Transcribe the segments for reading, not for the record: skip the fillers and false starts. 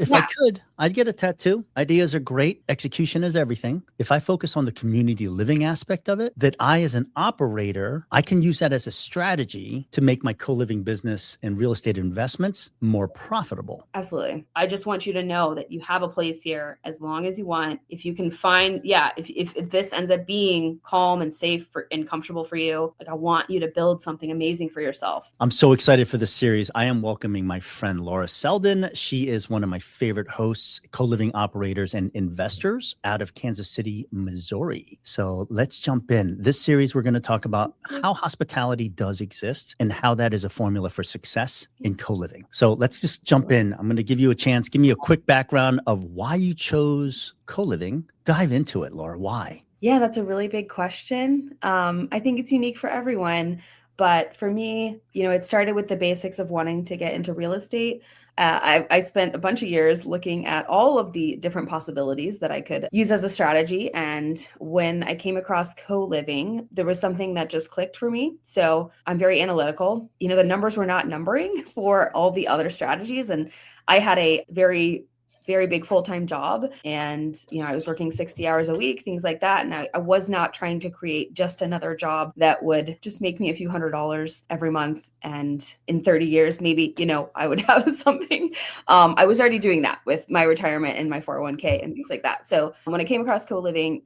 If I Yeah. could, I'd get a tattoo. Ideas are great. Execution is everything. If I focus on the community living aspect of it, that I, as an operator, I can use that as a strategy to make my co-living business and real estate investments more profitable. Absolutely. I just want you to know that you have a place here as long as you want. If you can find, if this ends up being calm and safe and comfortable for you, like I want you to build something amazing for yourself. I'm so excited for this series. I am welcoming my friend Laura Selden. She is one of my favorite hosts, co-living operators, and investors out of Kansas City, Missouri. So let's jump in. This series, we're going to talk about how hospitality does exist and how that is a formula for success in co-living. So let's just jump in. I'm going to give you a chance. Give me a quick background of why you chose co-living. Dive into it, Laura. Why? Yeah, that's a really big question. I think it's unique for everyone. But for me, it started with the basics of wanting to get into real estate. I spent a bunch of years looking at all of the different possibilities that I could use as a strategy. And when I came across co-living, there was something that just clicked for me. So I'm very analytical. The numbers were not numbering for all the other strategies. And I had a very big full-time job, and I was working 60 hours a week, things like that, and I was not trying to create just another job that would just make me a few $100s every month, and in 30 years maybe I would have something. I was already doing that with my retirement and my 401k and things like that. So when I came across co-living,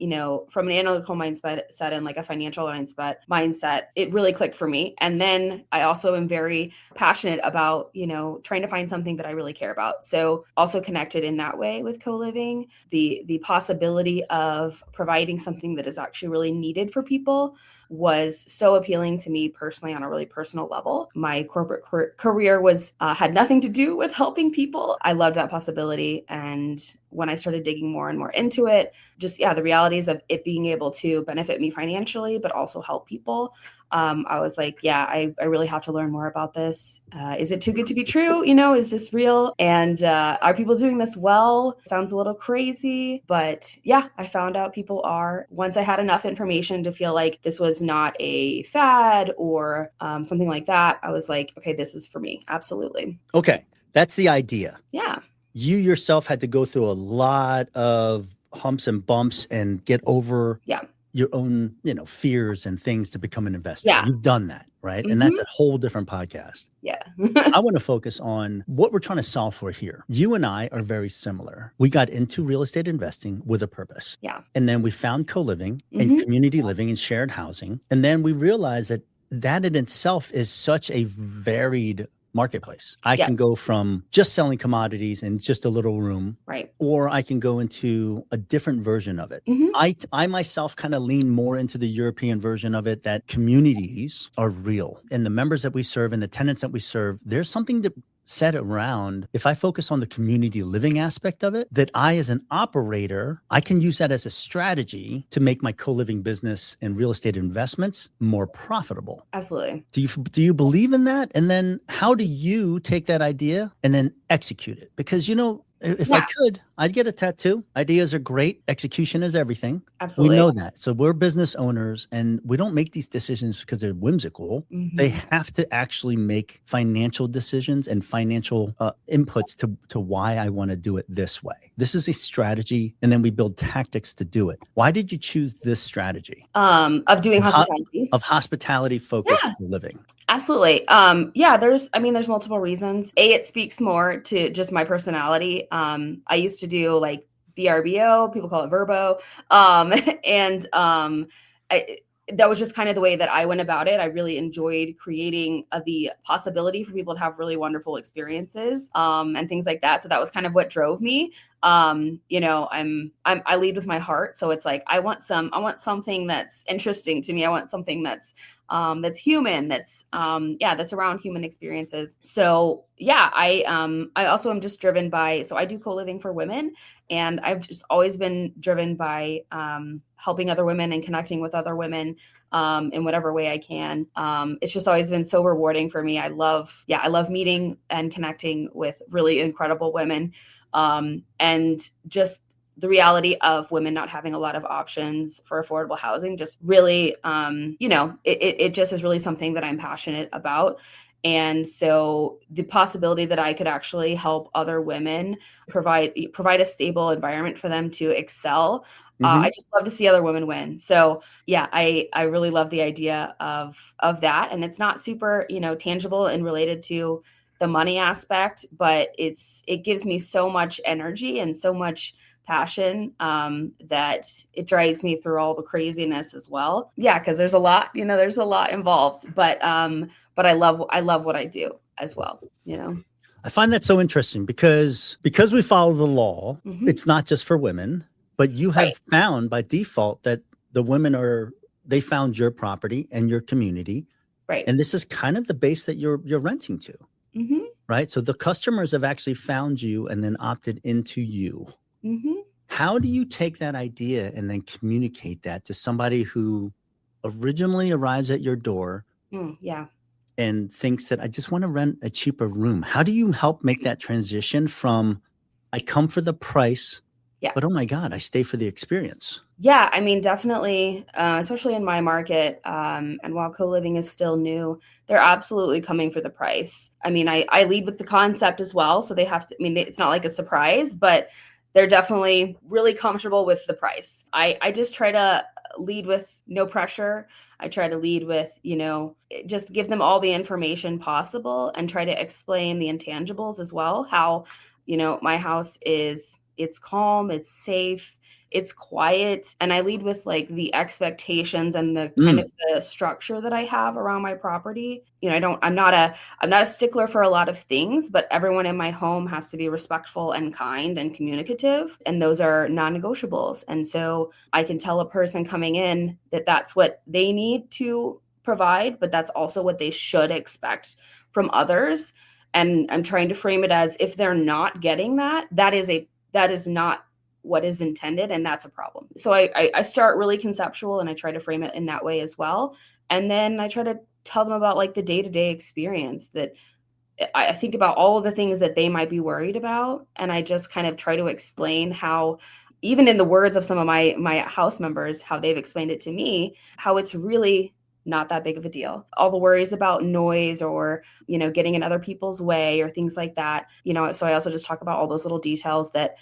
from an analytical mindset and like a financial mindset, it really clicked for me. And then I also am very passionate about trying to find something that I really care about, so also connected in that way with co-living. The possibility of providing something that is actually really needed for people was so appealing to me personally on a really personal level. My corporate career had nothing to do with helping people. I loved that possibility. And when I started digging more and more into it, the realities of it being able to benefit me financially, but also help people, I was like, I really have to learn more about this. Is it too good to be true? Is this real? And are people doing this well? Sounds a little crazy, but I found out people are. Once I had enough information to feel like this was not a fad or something like that, I was like, okay, this is for me. Absolutely. Okay. That's the idea. Yeah. You yourself had to go through a lot of humps and bumps and get over your own, fears and things to become an investor. Yeah. You've done that, right? And that's a whole different podcast. Yeah. I want to focus on what we're trying to solve for here. You and I are very similar. We got into real estate investing with a purpose. Yeah. And then we found co-living and community living and shared housing. And then we realized that in itself is such a varied marketplace. I can go from just selling commodities in just a little room, right? Or I can go into a different version of it. I myself kind of lean more into the European version of it, that communities are real. And the members that we serve and the tenants that we serve, there's something to set around. If I focus on the community living aspect of it, that I, as an operator, I can use that as a strategy to make my co-living business and real estate investments more profitable. Absolutely. Do you believe in that? And then how do you take that idea and then execute it? Because, if I could, I'd get a tattoo. Ideas are great. Execution is everything. Absolutely. We know that. So we're business owners, and we don't make these decisions because they're whimsical. They have to actually make financial decisions and financial inputs to why I want to do it this way. This is a strategy, and then we build tactics to do it. Why did you choose this strategy? Of doing hospitality? Of hospitality-focused living. Absolutely. There's multiple reasons. It speaks more to just my personality. I used to do like VRBO, people call it Verbo. That was just kind of the way that I went about it. I really enjoyed creating the possibility for people to have really wonderful experiences, and things like that. So that was kind of what drove me. I lead with my heart. So it's like, I want something that's interesting to me. I want something that's human, that's around human experiences. So I also am just driven by, so I do co-living for women, and I've just always been driven by helping other women and connecting with other women in whatever way I can. It's just always been so rewarding for me. I love meeting and connecting with really incredible women. And just the reality of women not having a lot of options for affordable housing just really, it just is really something that I'm passionate about. And so the possibility that I could actually help other women provide a stable environment for them to excel. I just love to see other women win. So yeah, I really love the idea of that. And it's not super, tangible and related to the money aspect, but it gives me so much energy and so much passion that it drives me through all the craziness as well. Yeah, because there's a lot involved, but I love what I do as well. I find that so interesting because we follow the law. It's not just for women, but you have Right. found by default that the women they found your property and your community, Right. and this is kind of the base that you're renting to, Mm-hmm. right? So the customers have actually found you and then opted into you. Mm-hmm. How do you take that idea and then communicate that to somebody who originally arrives at your door Yeah. and thinks that I just want to rent a cheaper room? How do you help make that transition from I come for the price, Yeah. but oh my God, I stay for the experience? Yeah, I mean, definitely, especially in my market, and while co-living is still new, they're absolutely coming for the price. I mean, I lead with the concept as well, so they have to. I mean, it's not like a surprise, but they're definitely really comfortable with the price. I just try to lead with no pressure. I try to lead with, just give them all the information possible and try to explain the intangibles as well. How, my house it's calm, it's safe, it's quiet, and I lead with like the expectations and the kind of the structure that I have around my property. I'm not a stickler for a lot of things, but everyone in my home has to be respectful and kind and communicative, and those are non-negotiables. And so I can tell a person coming in that that's what they need to provide, but that's also what they should expect from others. And I'm trying to frame it as, if they're not getting that, that is not what is intended, and that's a problem. So I start really conceptual and I try to frame it in that way as well. And then I try to tell them about like the day-to-day experience, that I think about all of the things that they might be worried about. And I just kind of try to explain how, even in the words of some of my house members, how they've explained it to me, how it's really not that big of a deal. All the worries about noise or, getting in other people's way or things like that, so I also just talk about all those little details that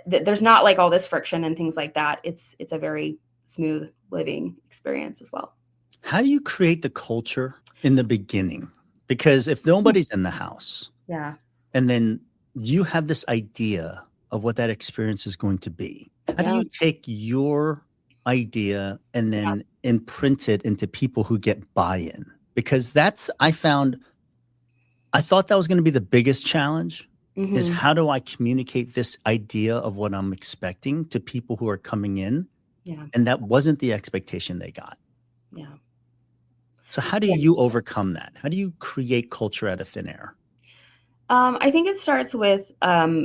there's not like all this friction and things like that. It's a very smooth living experience as well. How do you create the culture in the beginning? Because if nobody's in the house, Yeah. and then you have this idea of what that experience is going to be, how do Yeah. you take your idea and then imprint it into people who get buy-in? Because I thought that was going to be the biggest challenge, is how do I communicate this idea of what I'm expecting to people who are coming in? Yeah. And that wasn't the expectation they got. Yeah. So how do you overcome that? How do you create culture out of thin air? I think it starts with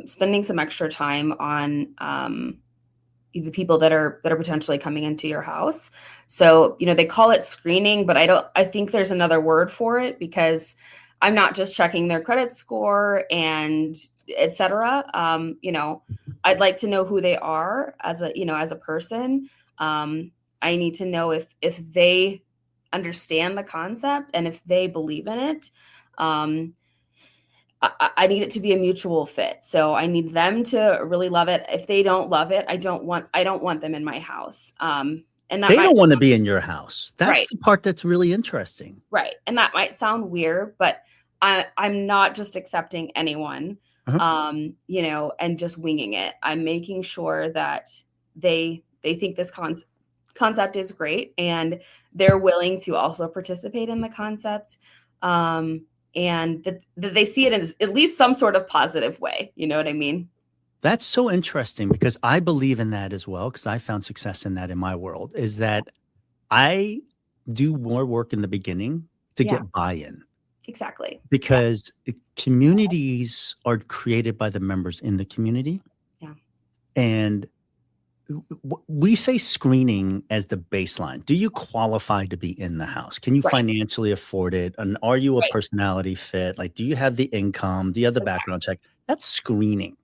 spending some extra time on the people that are potentially coming into your house. So, they call it screening, but I think there's another word for it, because I'm not just checking their credit score and et cetera. I'd like to know who they are as a person. I need to know if they understand the concept and if they believe in it. I need it to be a mutual fit. So I need them to really love it. If they don't love it, I don't want them in my house. And that They might don't want to be in your house. That's Right. the part that's really interesting. Right. And that might sound weird, but I'm not just accepting anyone, and just winging it. I'm making sure that they think this concept is great, and they're willing to also participate in the concept. And that they see it as at least some sort of positive way. You know what I mean? That's so interesting, because I believe in that as well, because I found success in that in my world, is that I do more work in the beginning to Yeah. get buy-in, Exactly. because communities are created by the members in the community. Yeah. And we say screening as the baseline. Do you qualify to be in the house? Can you Right. financially afford it? And are you a Right. personality fit? Like, do you have the income? Do you have the background check? That's screening.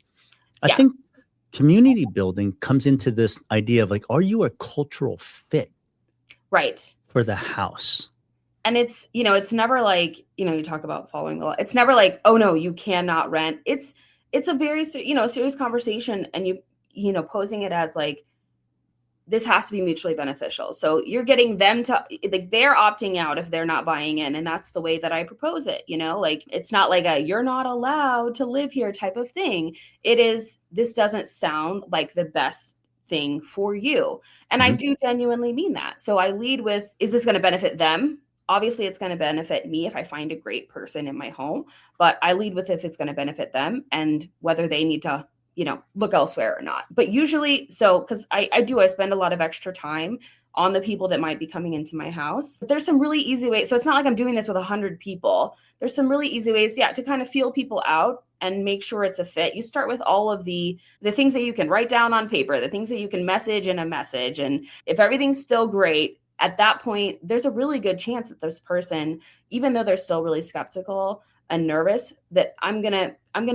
I Yeah. think community building comes into this idea of like, are you a cultural fit Right. for the house? And it's never like, you talk about following the law. It's never like, oh no, you cannot rent. It's a very, serious conversation, and posing it as like, this has to be mutually beneficial. So you're getting them to, like, they're opting out if they're not buying in. And that's the way that I propose it. Like, it's not like you're not allowed to live here type of thing. It is, this doesn't sound like the best thing for you. And I do genuinely mean that. So I lead with, is this going to benefit them? Obviously, it's going to benefit me if I find a great person in my home, but I lead with if it's going to benefit them and whether they need to look elsewhere or not. But usually, because I spend a lot of extra time on the people that might be coming into my house. But there's some really easy ways. So it's not like I'm doing this with 100 people. There's some really easy ways, to kind of feel people out and make sure it's a fit. You start with all of the things that you can write down on paper, the things that you can message in a message. And if everything's still great, at that point, there's a really good chance that this person, even though they're still really skeptical and nervous, that I'm gonna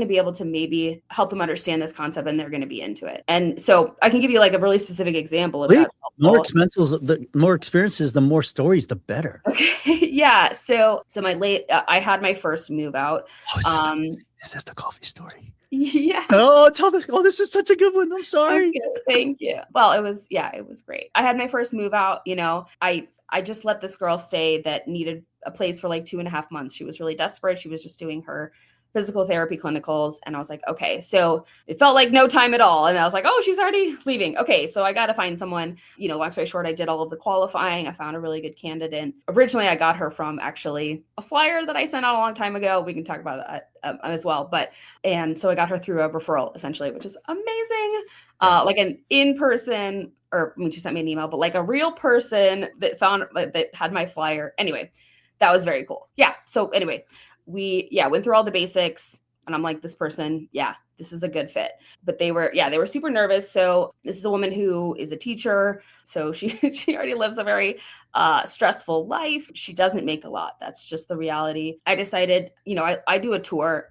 be able to maybe help them understand this concept, and they're gonna be into it. And so I can give you like a really specific example of that. More expenses, the more experiences, the more stories, the better. Okay. Yeah. So I had my first move out. Is this the coffee story? Yeah. Oh, this is such a good one. I'm sorry. Okay, thank you. Well, it was great. I had my first move out, I just let this girl stay that needed a place for like 2.5 months. She was really desperate. She was just doing her physical therapy clinicals. And I was like, okay, so it felt like no time at all. And I was like, oh, she's already leaving. Okay, so I got to find someone, long story short, I did all of the qualifying. I found a really good candidate. Originally, I got her from actually a flyer that I sent out a long time ago. We can talk about that as well. And so I got her through a referral, essentially, which is amazing. Like an in-person, she sent me an email, but like a real person that had my flyer. Anyway, that was very cool. Yeah. So anyway, we went through all the basics, and I'm like, this person, this is a good fit. But they were super nervous. So this is a woman who is a teacher. So she already lives a very stressful life. She doesn't make a lot. That's just the reality. I decided, I do a tour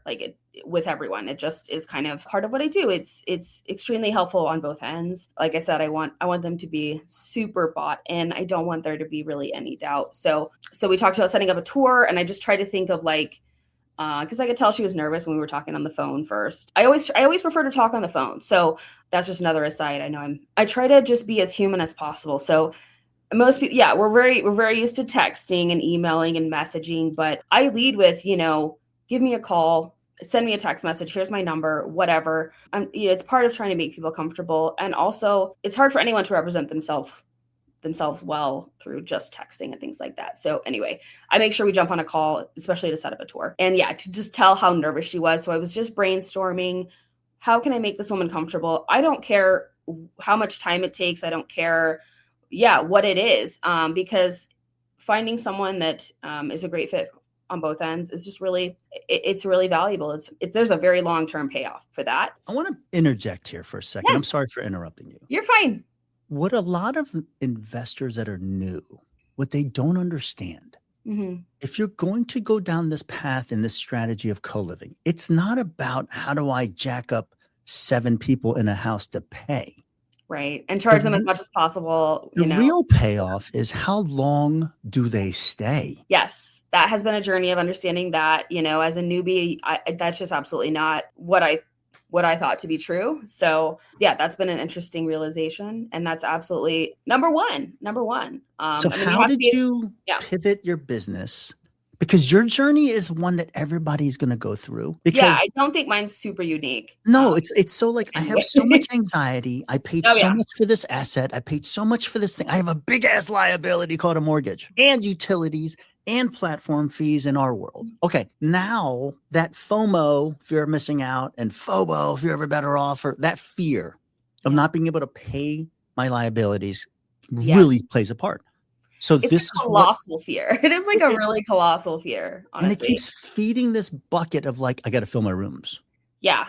with everyone. It just is kind of part of what I do. It's extremely helpful on both ends. Like I said, I want them to be super bought in. I don't want there to be really any doubt. So we talked about setting up a tour, and I just tried to think of like, because I could tell she was nervous when we were talking on the phone first. I always prefer to talk on the phone. So that's just another aside. I know I try to just be as human as possible. So most people, we're very used to texting and emailing and messaging, but I lead with, give me a call, send me a text message. Here's my number, whatever. It's part of trying to make people comfortable. And also it's hard for anyone to represent themselves well through just texting and things like that. So anyway, I make sure we jump on a call, especially to set up a tour. And to just tell how nervous she was. So I was just brainstorming, how can I make this woman comfortable? I don't care how much time it takes. I don't care, what it is. Because finding someone that is a great fit on both ends is just really, it's really valuable. There's a very long-term payoff for that. I want to interject here for a second. Yeah. I'm sorry for interrupting you. You're fine. What a lot of investors that are new, what they don't understand, if you're going to go down this path in this strategy of co-living, it's not about how do I jack up 7 people in a house to pay. Right. And charge them as much as possible. The real payoff is how long do they stay? Yes. That has been a journey of understanding that, as a newbie, that's just absolutely not what I thought to be true. So that's been an interesting realization. And that's absolutely number one. So how did you pivot your business? Because your journey is one that everybody's going to go through. Because I don't think mine's super unique. No, it's so like I have so much anxiety. I paid so much for this asset. I paid so much for this thing. I have a big ass liability called a mortgage and utilities and platform fees in our world. Okay, now that FOMO, fear of missing out, and FOBO, if you're ever better off, or that fear of not being able to pay my liabilities really plays a part. So it's this a colossal fear. It is like a really colossal fear, honestly. And it keeps feeding this bucket of like, I got to fill my rooms. Yeah.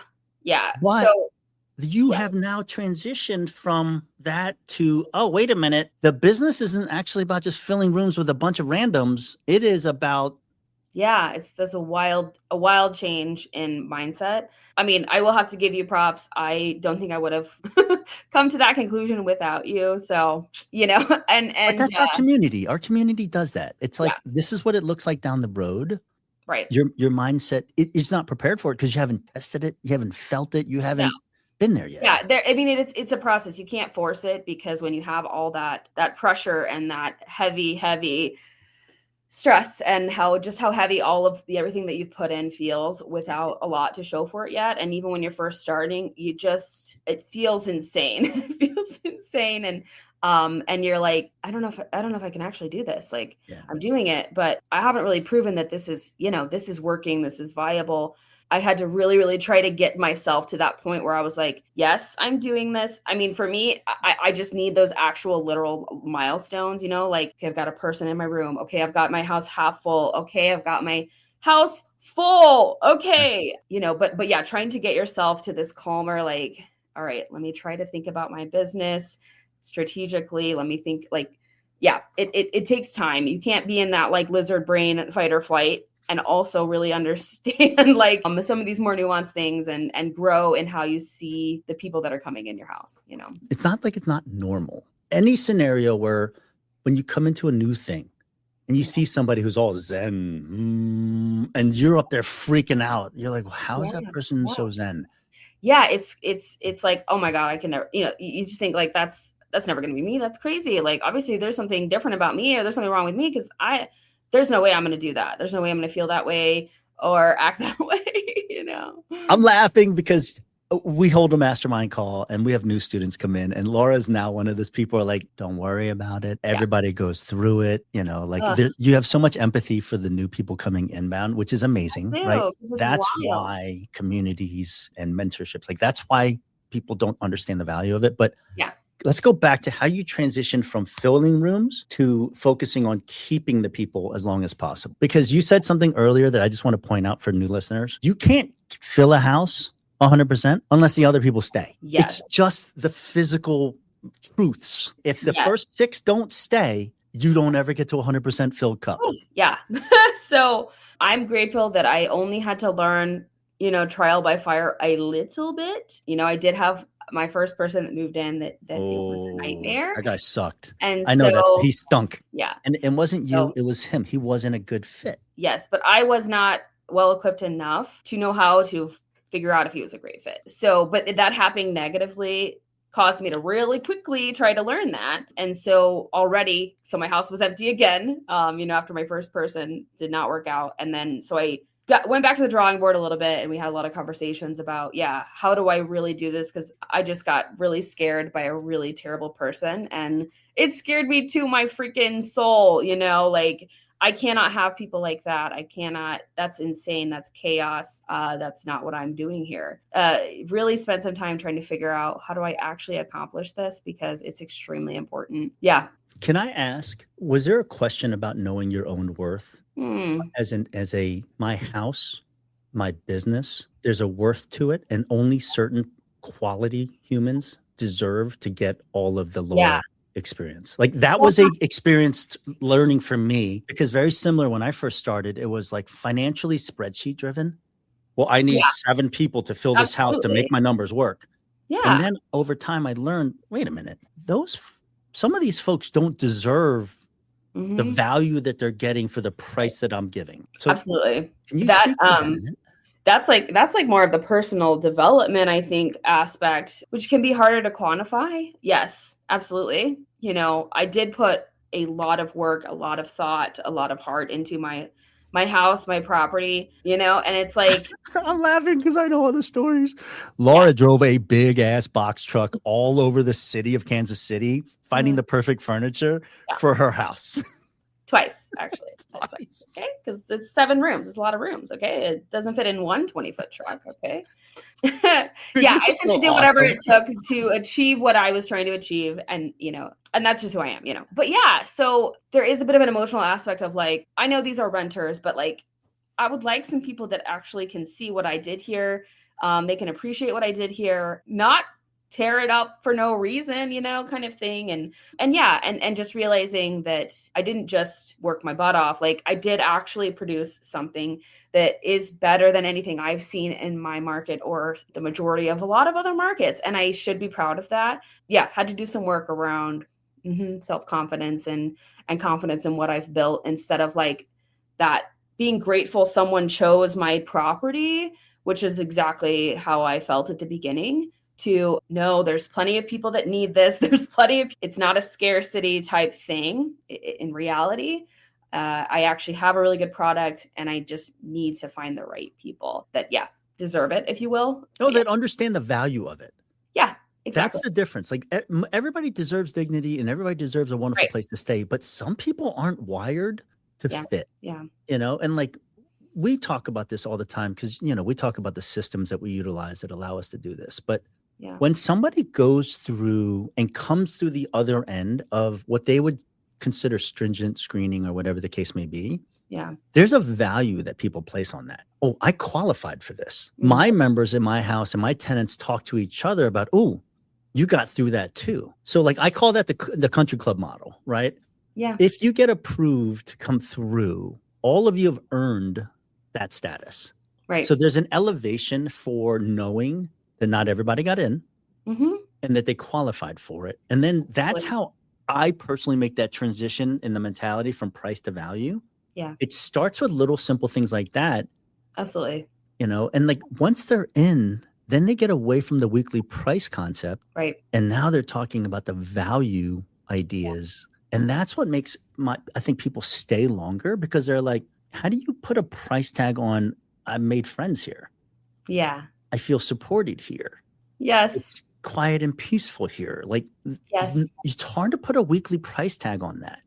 But you have now transitioned from that to, oh, wait a minute. The business isn't actually about just filling rooms with a bunch of randoms. It is about Yeah, that's a wild change in mindset. I mean, I will have to give you props. I don't think I would have come to that conclusion without you. So, But and that's our community. Our community does that. It's yeah, like this is what it looks like down the road. right. Your mindset it's not prepared for it because you haven't tested it, you haven't felt it, you No. haven't been there yet. Yeah, I mean, it's a process. You can't force it because when you have all that pressure and that heavy stress and how heavy all of everything that you've put in feels without a lot to show for it yet. And even when you're first starting, it feels insane. It feels insane. And you're like, I don't know if I can actually do this. Like, Yeah. I'm doing it, but I haven't really proven that this is working, this is viable. I had to really, really try to get myself to that point where I was like, yes, I'm doing this. I mean, for me, I just need those actual literal milestones, like, okay, I've got a person in my room. Okay, I've got my house half full. Okay, I've got my house full. Okay, but yeah, trying to get yourself to this calmer, like, all right, let me try to think about my business strategically. Let me think, like, yeah, it takes time. You can't be in that like lizard brain fight or flight and also really understand like some of these more nuanced things and grow in how you see the people that are coming in your house. It's not like it's not normal. Any scenario where when you come into a new thing and you see somebody who's all zen and you're up there freaking out, you're like, well, how is that person so zen? Yeah, it's like, oh my God, I can never, you just think like that's never going to be me. That's crazy. Like, obviously there's something different about me or there's something wrong with me because there's no way I'm going to do that. There's no way I'm going to feel that way or act that way, I'm laughing because we hold a mastermind call and we have new students come in, and Laura's now one of those people who are like, don't worry about it. Everybody goes through it. You have so much empathy for the new people coming inbound, which is amazing, right? That's why communities and mentorships, like that's why people don't understand the value of it. But yeah. Let's go back to how you transitioned from filling rooms to focusing on keeping the people as long as possible. Because you said something earlier that I just want to point out for new listeners. You can't fill a house 100% unless the other people stay. Yes. It's just the physical truths. If the first 6 don't stay, you don't ever get to 100% filled cup. Oh, yeah. So I'm grateful that I only had to learn, trial by fire a little bit. I did have my first person that moved in that it was a nightmare. That guy sucked. And I know he stunk. Yeah. And it wasn't you, it was him. He wasn't a good fit. Yes, but I was not well equipped enough to know how to figure out if he was a great fit. So, but that happening negatively caused me to really quickly try to learn that. And so my house was empty again, after my first person did not work out. And then, so I went back to the drawing board a little bit and we had a lot of conversations about, how do I really do this? Because I just got really scared by a really terrible person and it scared me to my freaking soul, like I cannot have people like that. I cannot, that's insane. That's chaos. That's not what I'm doing here. Really spent some time trying to figure out how do I actually accomplish this because it's extremely important. Yeah. Can I ask, was there a question about knowing your own worth? My house, my business, there's a worth to it, and only certain quality humans deserve to get all of the Laura experience. Like that was a experienced learning for me because very similar when I first started, it was like financially spreadsheet driven. Well, I need 7 people to fill this house to make my numbers work. Yeah. And then over time I learned, wait a minute, some of these folks don't deserve the value that they're getting for the price that I'm giving. So absolutely. Can you speak to that? That's like more of the personal development, I think, aspect, which can be harder to quantify. Yes, absolutely. I did put a lot of work, a lot of thought, a lot of heart into my house, my property, and it's like I'm laughing because I know all the stories. Laura drove a big ass box truck all over the city of Kansas City, finding the perfect furniture for her house. Twice, actually. Twice. Okay, because it's 7 rooms. It's a lot of rooms. Okay, it doesn't fit in one 20-foot truck. Okay. I essentially did whatever it took to achieve what I was trying to achieve, and and that's just who I am. But so there is a bit of an emotional aspect of like, I know these are renters, but like, I would like some people that actually can see what I did here. They can appreciate what I did here, not tear it up for no reason, kind of thing. And just realizing that I didn't just work my butt off. Like, I did actually produce something that is better than anything I've seen in my market or the majority of a lot of other markets. And I should be proud of that. Yeah, had to do some work around self-confidence and confidence in what I've built, instead of like that being grateful someone chose my property, which is exactly how I felt at the beginning. To know there's plenty of people that need this. It's not a scarcity type thing in reality. I actually have a really good product, and I just need to find the right people that, deserve it, if you will. Oh, that understand the value of it. Yeah, exactly. That's the difference. Like, everybody deserves dignity and everybody deserves a wonderful place to stay, but some people aren't wired to fit. Yeah. And like, we talk about this all the time because, we talk about the systems that we utilize that allow us to do this. But when somebody goes through and comes through the other end of what they would consider stringent screening or whatever the case may be, there's a value that people place on that. Oh, I qualified for this. My members in my house and my tenants talk to each other about, oh, you got through that too. So like, I call that the country club model, right? Yeah. If you get approved to come through, all of you have earned that status. Right. So there's an elevation for knowing that not everybody got in and that they qualified for it. And then that's how I personally make that transition in the mentality from price to value. Yeah. It starts with little simple things like that. Absolutely. And like, once they're in, then they get away from the weekly price concept. Right. And now they're talking about the value ideas. And that's what makes I think people stay longer, because they're like, how do you put a price tag on, I made friends here? Yeah. I feel supported here. Yes. It's quiet and peaceful here. Like, yes. It's hard to put a weekly price tag on that.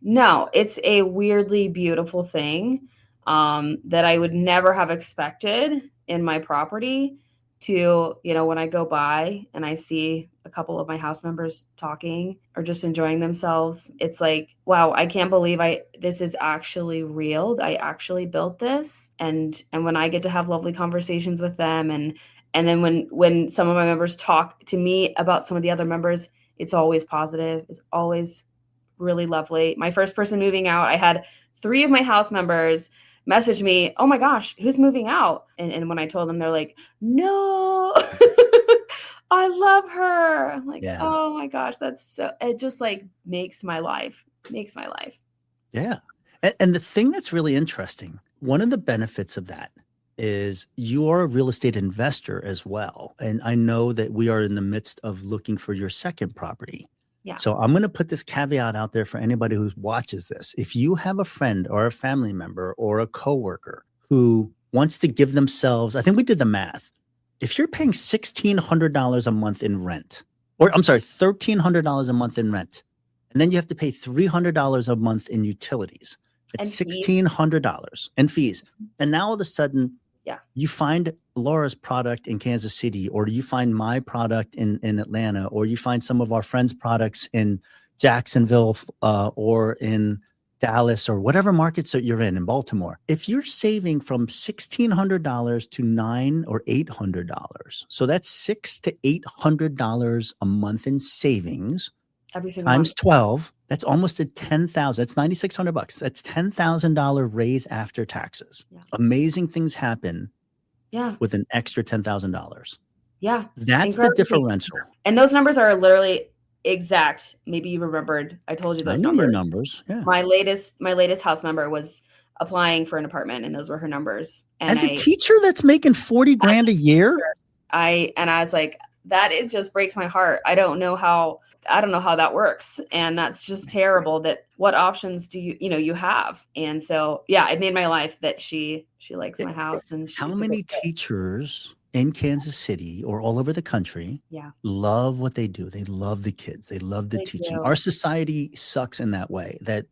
No, it's a weirdly beautiful thing that I would never have expected in my property. To, when I go by and I see a couple of my house members talking or just enjoying themselves, it's like, wow, I can't believe this is actually real. I actually built this. And when I get to have lovely conversations with them, and then when some of my members talk to me about some of the other members, it's always positive. It's always really lovely. My first person moving out, I had 3 of my house members message me, oh my gosh, who's moving out? And when I told them, they're like, no, I love her. I'm like, oh my gosh, it just like makes my life. Yeah. And the thing that's really interesting, one of the benefits of that is you are a real estate investor as well. And I know that we are in the midst of looking for your second property. Yeah. So I'm going to put this caveat out there for anybody who watches this. If you have a friend or a family member or a coworker who wants to give themselves, I think we did the math. If you're paying $1,600 a month in rent, or I'm sorry, $1,300 a month in rent, and then you have to pay $300 a month in utilities, it's $1,600 and fees. And now all of a sudden, you find Laura's product in Kansas City, or you find my product in Atlanta, or you find some of our friends' products in Jacksonville or in Dallas, or whatever markets that you're in Baltimore. If you're saving from $1,600 to $900 or $800, so that's $600 to $800 a month in savings. Every single times month. 12, that's almost a $10,000. That's $9,600. That's $10,000 raise after taxes. Yeah. Amazing things happen. Yeah. With an extra $10,000. Yeah. That's the differential. And those numbers are literally exact. Maybe you remembered. I told you those numbers. Your numbers. Yeah. My latest house member was applying for an apartment, and those were her numbers. And as a teacher that's making 40 grand a year, I was like, it just breaks my heart. I don't know how that works. And that's just terrible. That what options do you have? And so, it made my life that she likes my house. And how many teachers in Kansas City or all over the country love what they do? They love the kids. They love the teaching. Our society sucks in that way that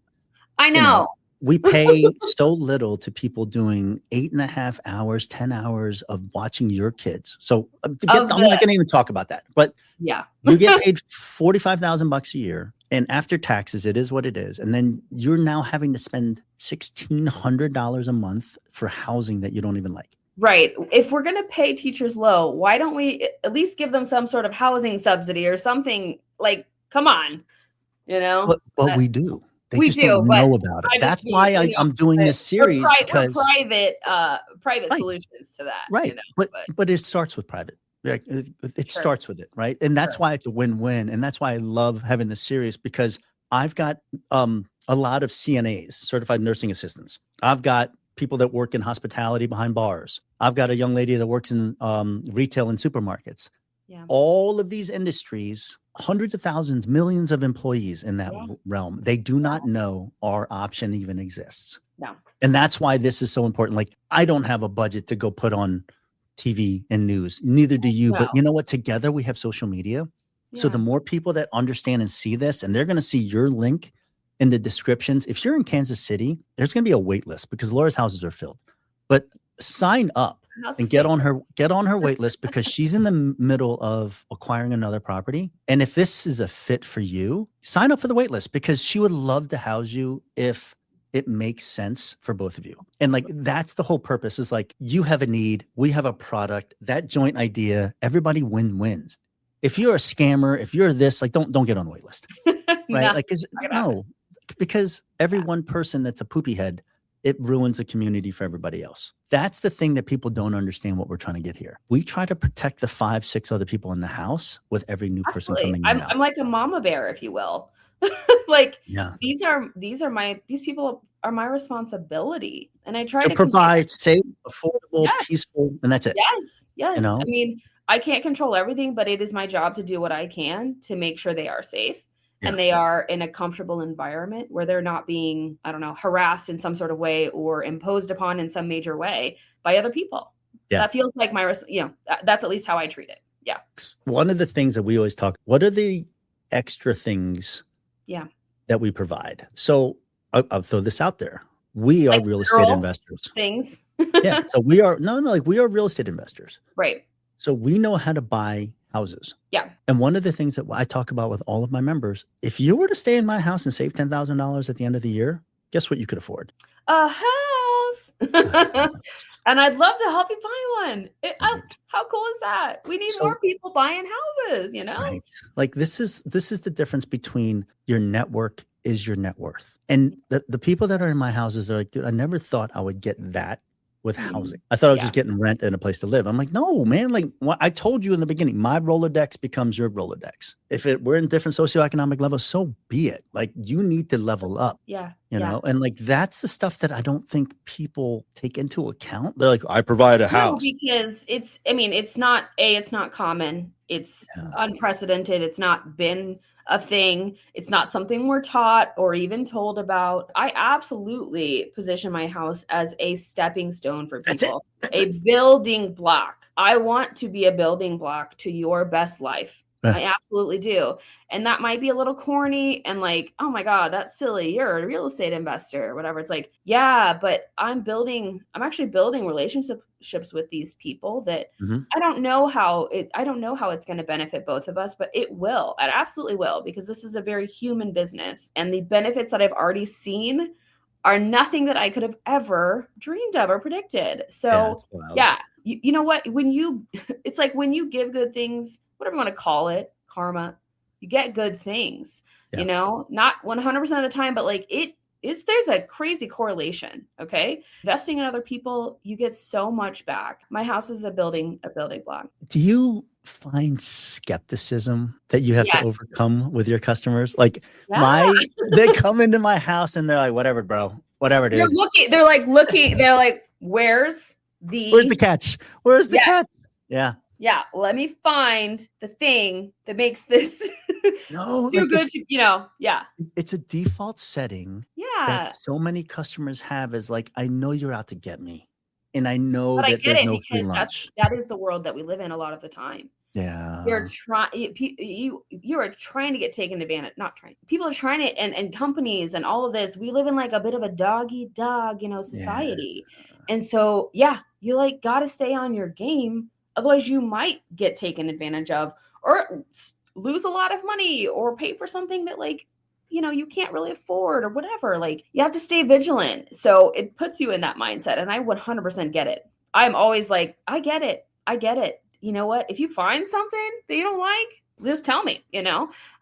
I know. We pay so little to people doing 8.5 hours, 10 hours of watching your kids. So I'm not going to even talk about that, but you get paid $45,000 a year, and after taxes, it is what it is. And then you're now having to spend $1,600 a month for housing that you don't even like. Right. If we're going to pay teachers low, why don't we at least give them some sort of housing subsidy or something? Like, come on, you know? But Uh, we do. They we just don't do, but know about it. private That's fee, why I'm doing but this series we're because private right, solutions to that, right. but But it starts with private. Like, it sure, starts with it, right? And that's sure. why it's a win-win. And that's why I love having this series because I've got a lot of CNAs, certified nursing assistants. I've got people that work in hospitality behind bars. I've got a young lady that works in retail and supermarkets. Yeah. All of these industries, hundreds of thousands, millions of employees in that Yeah. realm, they do not know our option even exists. No. And that's why this is so important. Like, I don't have a budget to go put on TV and news. Neither do you. No. But you know what? Together we have social media. So the Yeah. more people that understand and see this, and they're going to see your link in the descriptions. If you're in Kansas City, there's going to be a wait list because Laura's houses are filled. But sign up House and is taken. get on her wait list because she's in the middle of acquiring another property. And if this is a fit for you, sign up for the wait list because she would love to house you if it makes sense for both of you. And like, that's the whole purpose is like, you have a need, we have a product, that joint idea, everybody wins. If you're a scammer, if you're this, like, don't get on the wait list, right? No, Like, because every one person that's a poopy head, it ruins the community for everybody else. That's the thing that people don't understand what we're trying to get here. We try to protect the 5, 6 other people in the house with every new person absolutely. coming in now. I'm like a mama bear, if you will. Like, Yeah. these people are my responsibility. And I try To to convey provide safe, affordable, yes, peaceful, and that's it. yes, You yes. I know? mean, I can't control everything, but it is my job to do what I can to make sure they are safe Yeah. and they are in a comfortable environment where they're not being, I don't know, harassed in some sort of way or imposed upon in some major way by other people. Yeah. That feels like that's at least how I treat it. Yeah. One of the things that we always talk, what are the extra things that we provide? So I'll throw this out there. We are Like real estate investors. Things. Yeah. So we are like we are real estate investors. Right. So we know how to buy houses. Yeah. And one of the things that I talk about with all of my members, if you were to stay in my house and save $10,000 at the end of the year, guess what you could afford? A house. And I'd love to help you buy one. How cool is that? We need more people buying houses, Right. Like, this is the difference between your network is your net worth. And the people that are in my houses are like, dude, I never thought I would get that with housing. I thought I was just getting rent and a place to live. I'm like, no, man. Like, I told you in the beginning, my Rolodex becomes your Rolodex. If we're in different socioeconomic levels, so be it. Like, you need to level up. Yeah. You know, and like, that's the stuff that I don't think people take into account. They're like, I provide a house. No, because it's not common. It's unprecedented. It's not been a thing. It's not something we're taught or even told about. I absolutely position my house as a stepping stone for people, a building block. I want to be a building block to your best life. I absolutely do. And that might be a little corny and like, oh my God, that's silly. You're a real estate investor or whatever. It's like, yeah, but I'm actually building relationships with these people that I don't know how it's going to benefit both of us, but it will. It absolutely will, because this is a very human business. And the benefits that I've already seen are nothing that I could have ever dreamed of or predicted. So you know what, it's like when you give good things, whatever you want to call it, karma, you get good things, not 100% of the time, but like there's a crazy correlation. Okay. Investing in other people, you get so much back. My house is a building block. Do you find skepticism that you have to overcome with your customers? Like, they come into my house and they're like, whatever, bro, whatever, dude. They're like, where's the catch? Where's the catch? Yeah. Yeah, let me find the thing that makes this too good to, It's a default setting that so many customers have, is like, I know you're out to get me. And I know that there's no free lunch. That is the world that we live in a lot of the time. Yeah. You are trying to get taken advantage, not trying. People are trying to, and companies and all of this, we live in like a bit of a dog-eat-dog, society. Yeah. And so, you like got to stay on your game. Otherwise, you might get taken advantage of or lose a lot of money or pay for something that you can't really afford or whatever. Like, you have to stay vigilant. So it puts you in that mindset. And I 100% get it. I'm always like, I get it. I get it. You know what? If you find something that you don't like, just tell me,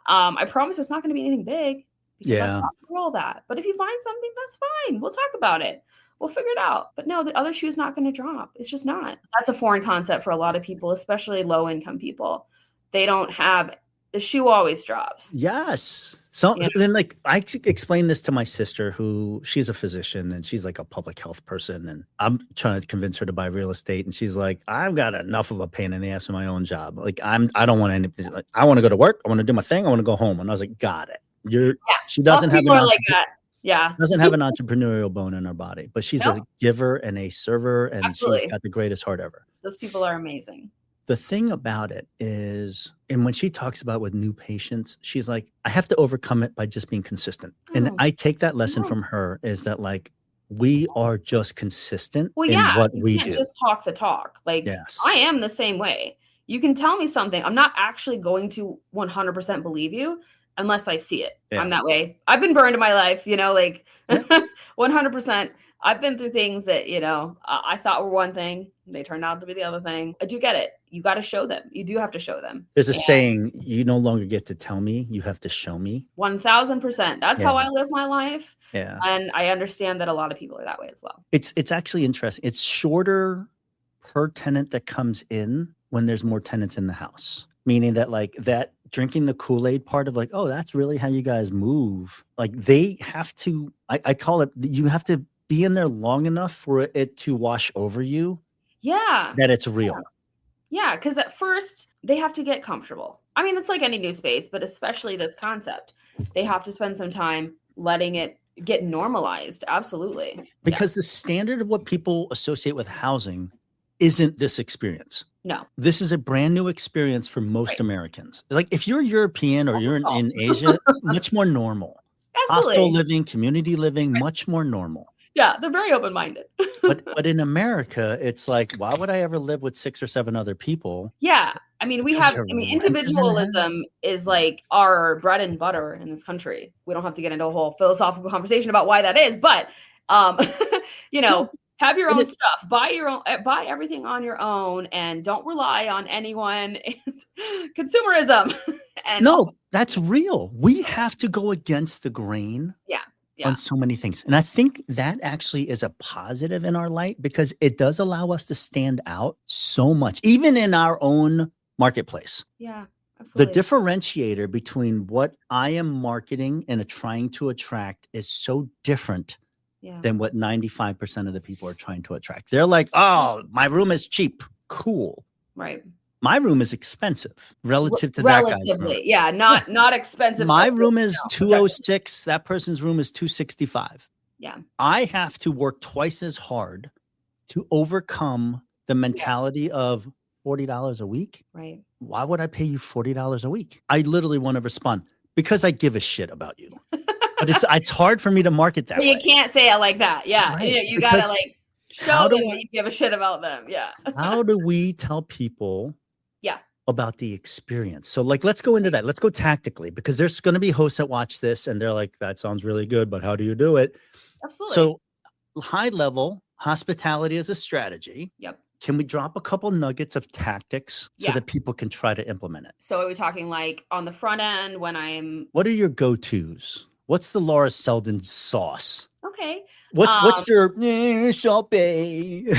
I promise it's not going to be anything big because I've Yeah. got through all that. But if you find something, that's fine. We'll talk about it. We'll figure it out. But no, the other shoe's not going to drop. It's just not. That's a foreign concept for a lot of people, especially low income people. They don't have the shoe always drops. Yes. So then like I explained this to my sister who she's a physician and she's like a public health person. And I'm trying to convince her to buy real estate. And she's like, I've got enough of a pain in the ass in my own job. Like I don't want any, like, I want to go to work. I want to do my thing. I want to go home. And I was like, got it. She doesn't have like that. Yeah. Doesn't have an entrepreneurial bone in her body, but she's a giver and a server and Absolutely. She's got the greatest heart ever. Those people are amazing. The thing about it is, and when she talks about with new patients, she's like, I have to overcome it by just being consistent. And I take that lesson from her is that like, we are just consistent in what we do. Just talk the talk. Like I am the same way. You can tell me something. I'm not actually going to 100% believe you unless I see it. Yeah. I'm that way. I've been burned in my life, like 100%. I've been through things that, I thought were one thing. They turned out to be the other thing. I do get it. You got to show them. You do have to show them. There's a saying, you no longer get to tell me, you have to show me. 1000%. That's how I live my life. Yeah. And I understand that a lot of people are that way as well. It's actually interesting. It's shorter per tenant that comes in when there's more tenants in the house. Meaning that like that drinking the Kool-Aid part of like, oh, that's really how you guys move. Like they have to, I call it, you have to be in there long enough for it to wash over you. Yeah. That it's real. Yeah. Because at first they have to get comfortable. I mean, it's like any new space, but especially this concept. They have to spend some time letting it get normalized. Absolutely. Because the standard of what people associate with housing isn't this experience. No. This is a brand new experience for most Americans. Like if you're European or you're in Asia, much more normal. Absolutely. Hostel living, community living, much more normal. Yeah, they're very open-minded. but in America, it's like, why would I ever live with 6 or 7 other people? Yeah. I mean, individualism is like our bread and butter in this country. We don't have to get into a whole philosophical conversation about why that is, but have your own stuff, buy everything on your own and don't rely on anyone and consumerism. That's real. We have to go against the grain. Yeah. On so many things. And I think that actually is a positive in our light because it does allow us to stand out so much, even in our own marketplace. Yeah, absolutely. The differentiator between what I am marketing and trying to attract is so different than what 95% of the people are trying to attract. They're like, oh, my room is cheap. Cool. Right. My room is expensive relative to that guy's room. Yeah, not expensive. My room is $206. That person's room is $265. Yeah. I have to work twice as hard to overcome the mentality of $40 a week. Right. Why would I pay you $40 a week? I literally want to respond because I give a shit about you. But it's hard for me to market that way. You can't say it like that. Yeah. Right. You got to like show them that you give a shit about them. Yeah. How do we tell people about the experience? So like, let's go into that. Let's go tactically because there's going to be hosts that watch this and they're like, that sounds really good, but how do you do it? Absolutely. So high level hospitality as a strategy. Yep. Can we drop a couple nuggets of tactics so that people can try to implement it? So are we talking like on the front end when what are your go-tos? What's the Laura Selden sauce? Okay. What's your shopping?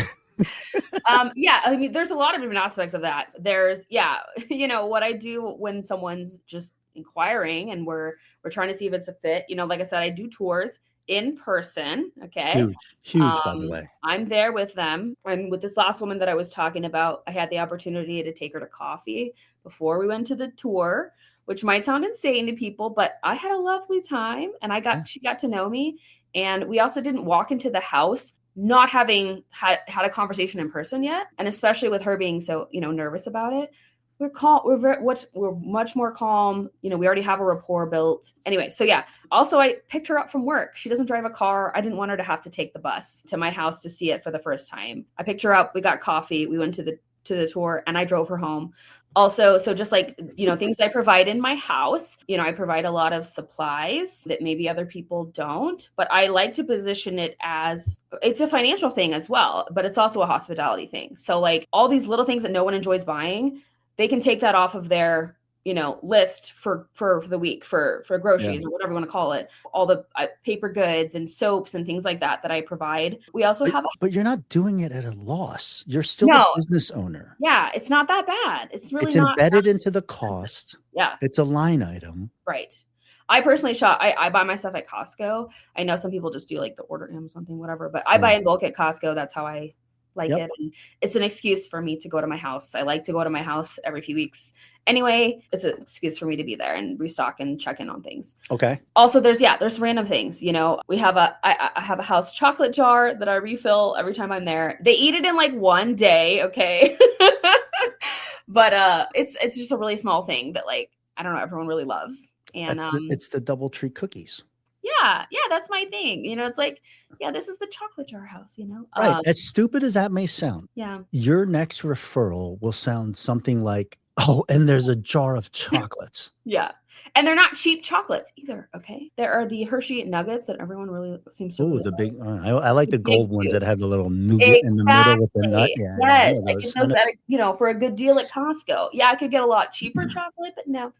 I mean, there's a lot of different aspects of that. There's, what I do when someone's just inquiring and we're trying to see if it's a fit, like I said, I do tours in person. Okay. Huge, by the way. I'm there with them. And with this last woman that I was talking about, I had the opportunity to take her to coffee before we went to the tour, which might sound insane to people, but I had a lovely time and she got to know me. And we also didn't walk into the house not having had a conversation in person yet. And especially with her being so, nervous about it, we're calm. We're much more calm. We already have a rapport built. Anyway. So yeah. Also, I picked her up from work. She doesn't drive a car. I didn't want her to have to take the bus to my house to see it for the first time. I picked her up. We got coffee. We went to the tour and I drove her home. Also, so just like, things I provide in my house, I provide a lot of supplies that maybe other people don't, but I like to position it as it's a financial thing as well, but it's also a hospitality thing. So like all these little things that no one enjoys buying, they can take that off of their, list for the week for Yeah. groceries or whatever you want to call it. All the paper goods and soaps and things like that I provide. We also have But you're not doing it at a loss. You're still the no, business owner. yeah, it's not that bad. It's really It's not. embedded into the cost. Yeah. It's a line item. Right. I personally shop. I buy my stuff at Costco. I know some people just do like the order Amazon thing, whatever, but I buy in bulk at Costco. That's how I like it. And it's an excuse for me to go to my house. I like to go to my house every few weeks. Anyway, it's an excuse for me to be there and restock and check in on things. Okay. Also, there's random things. We have I have a house chocolate jar that I refill every time I'm there. They eat it in like one day. Okay. But it's just a really small thing that like, I don't know, everyone really loves. And it's the DoubleTree cookies. yeah, that's my thing. It's like, yeah, this is the chocolate jar house, Right. As stupid as that may sound. Yeah. Your next referral will sound something like, oh, and there's a jar of chocolates. Yeah. And they're not cheap chocolates either. Okay. There are the Hershey nuggets that everyone really seems to. Oh, really the like. big, I like the gold ones that have the little nougat in the middle with the nut. Yeah. Yes. I get those at, for a good deal at Costco. Yeah. I could get a lot cheaper chocolate, but no,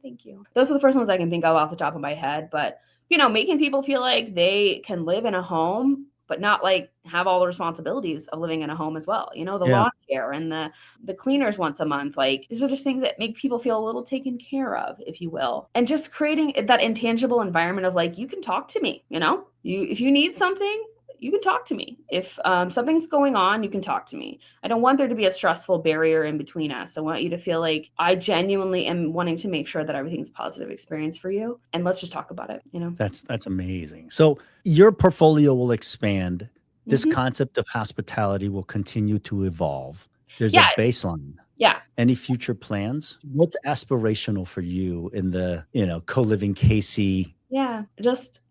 thank you. Those are the first ones I can think of off the top of my head. But, making people feel like they can live in a home, but not like have all the responsibilities of living in a home as well. The lawn care and the cleaners once a month. Like these are just things that make people feel a little taken care of, if you will. And just creating that intangible environment of like, you can talk to me, if you need something, you can talk to me. If something's going on, you can talk to me. I don't want there to be a stressful barrier in between us. I want you to feel like I genuinely am wanting to make sure that everything's a positive experience for you. And let's just talk about it, That's amazing. So your portfolio will expand. This concept of hospitality will continue to evolve. There's a baseline. Yeah. Any future plans? What's aspirational for you in the, co-living KC? Yeah, just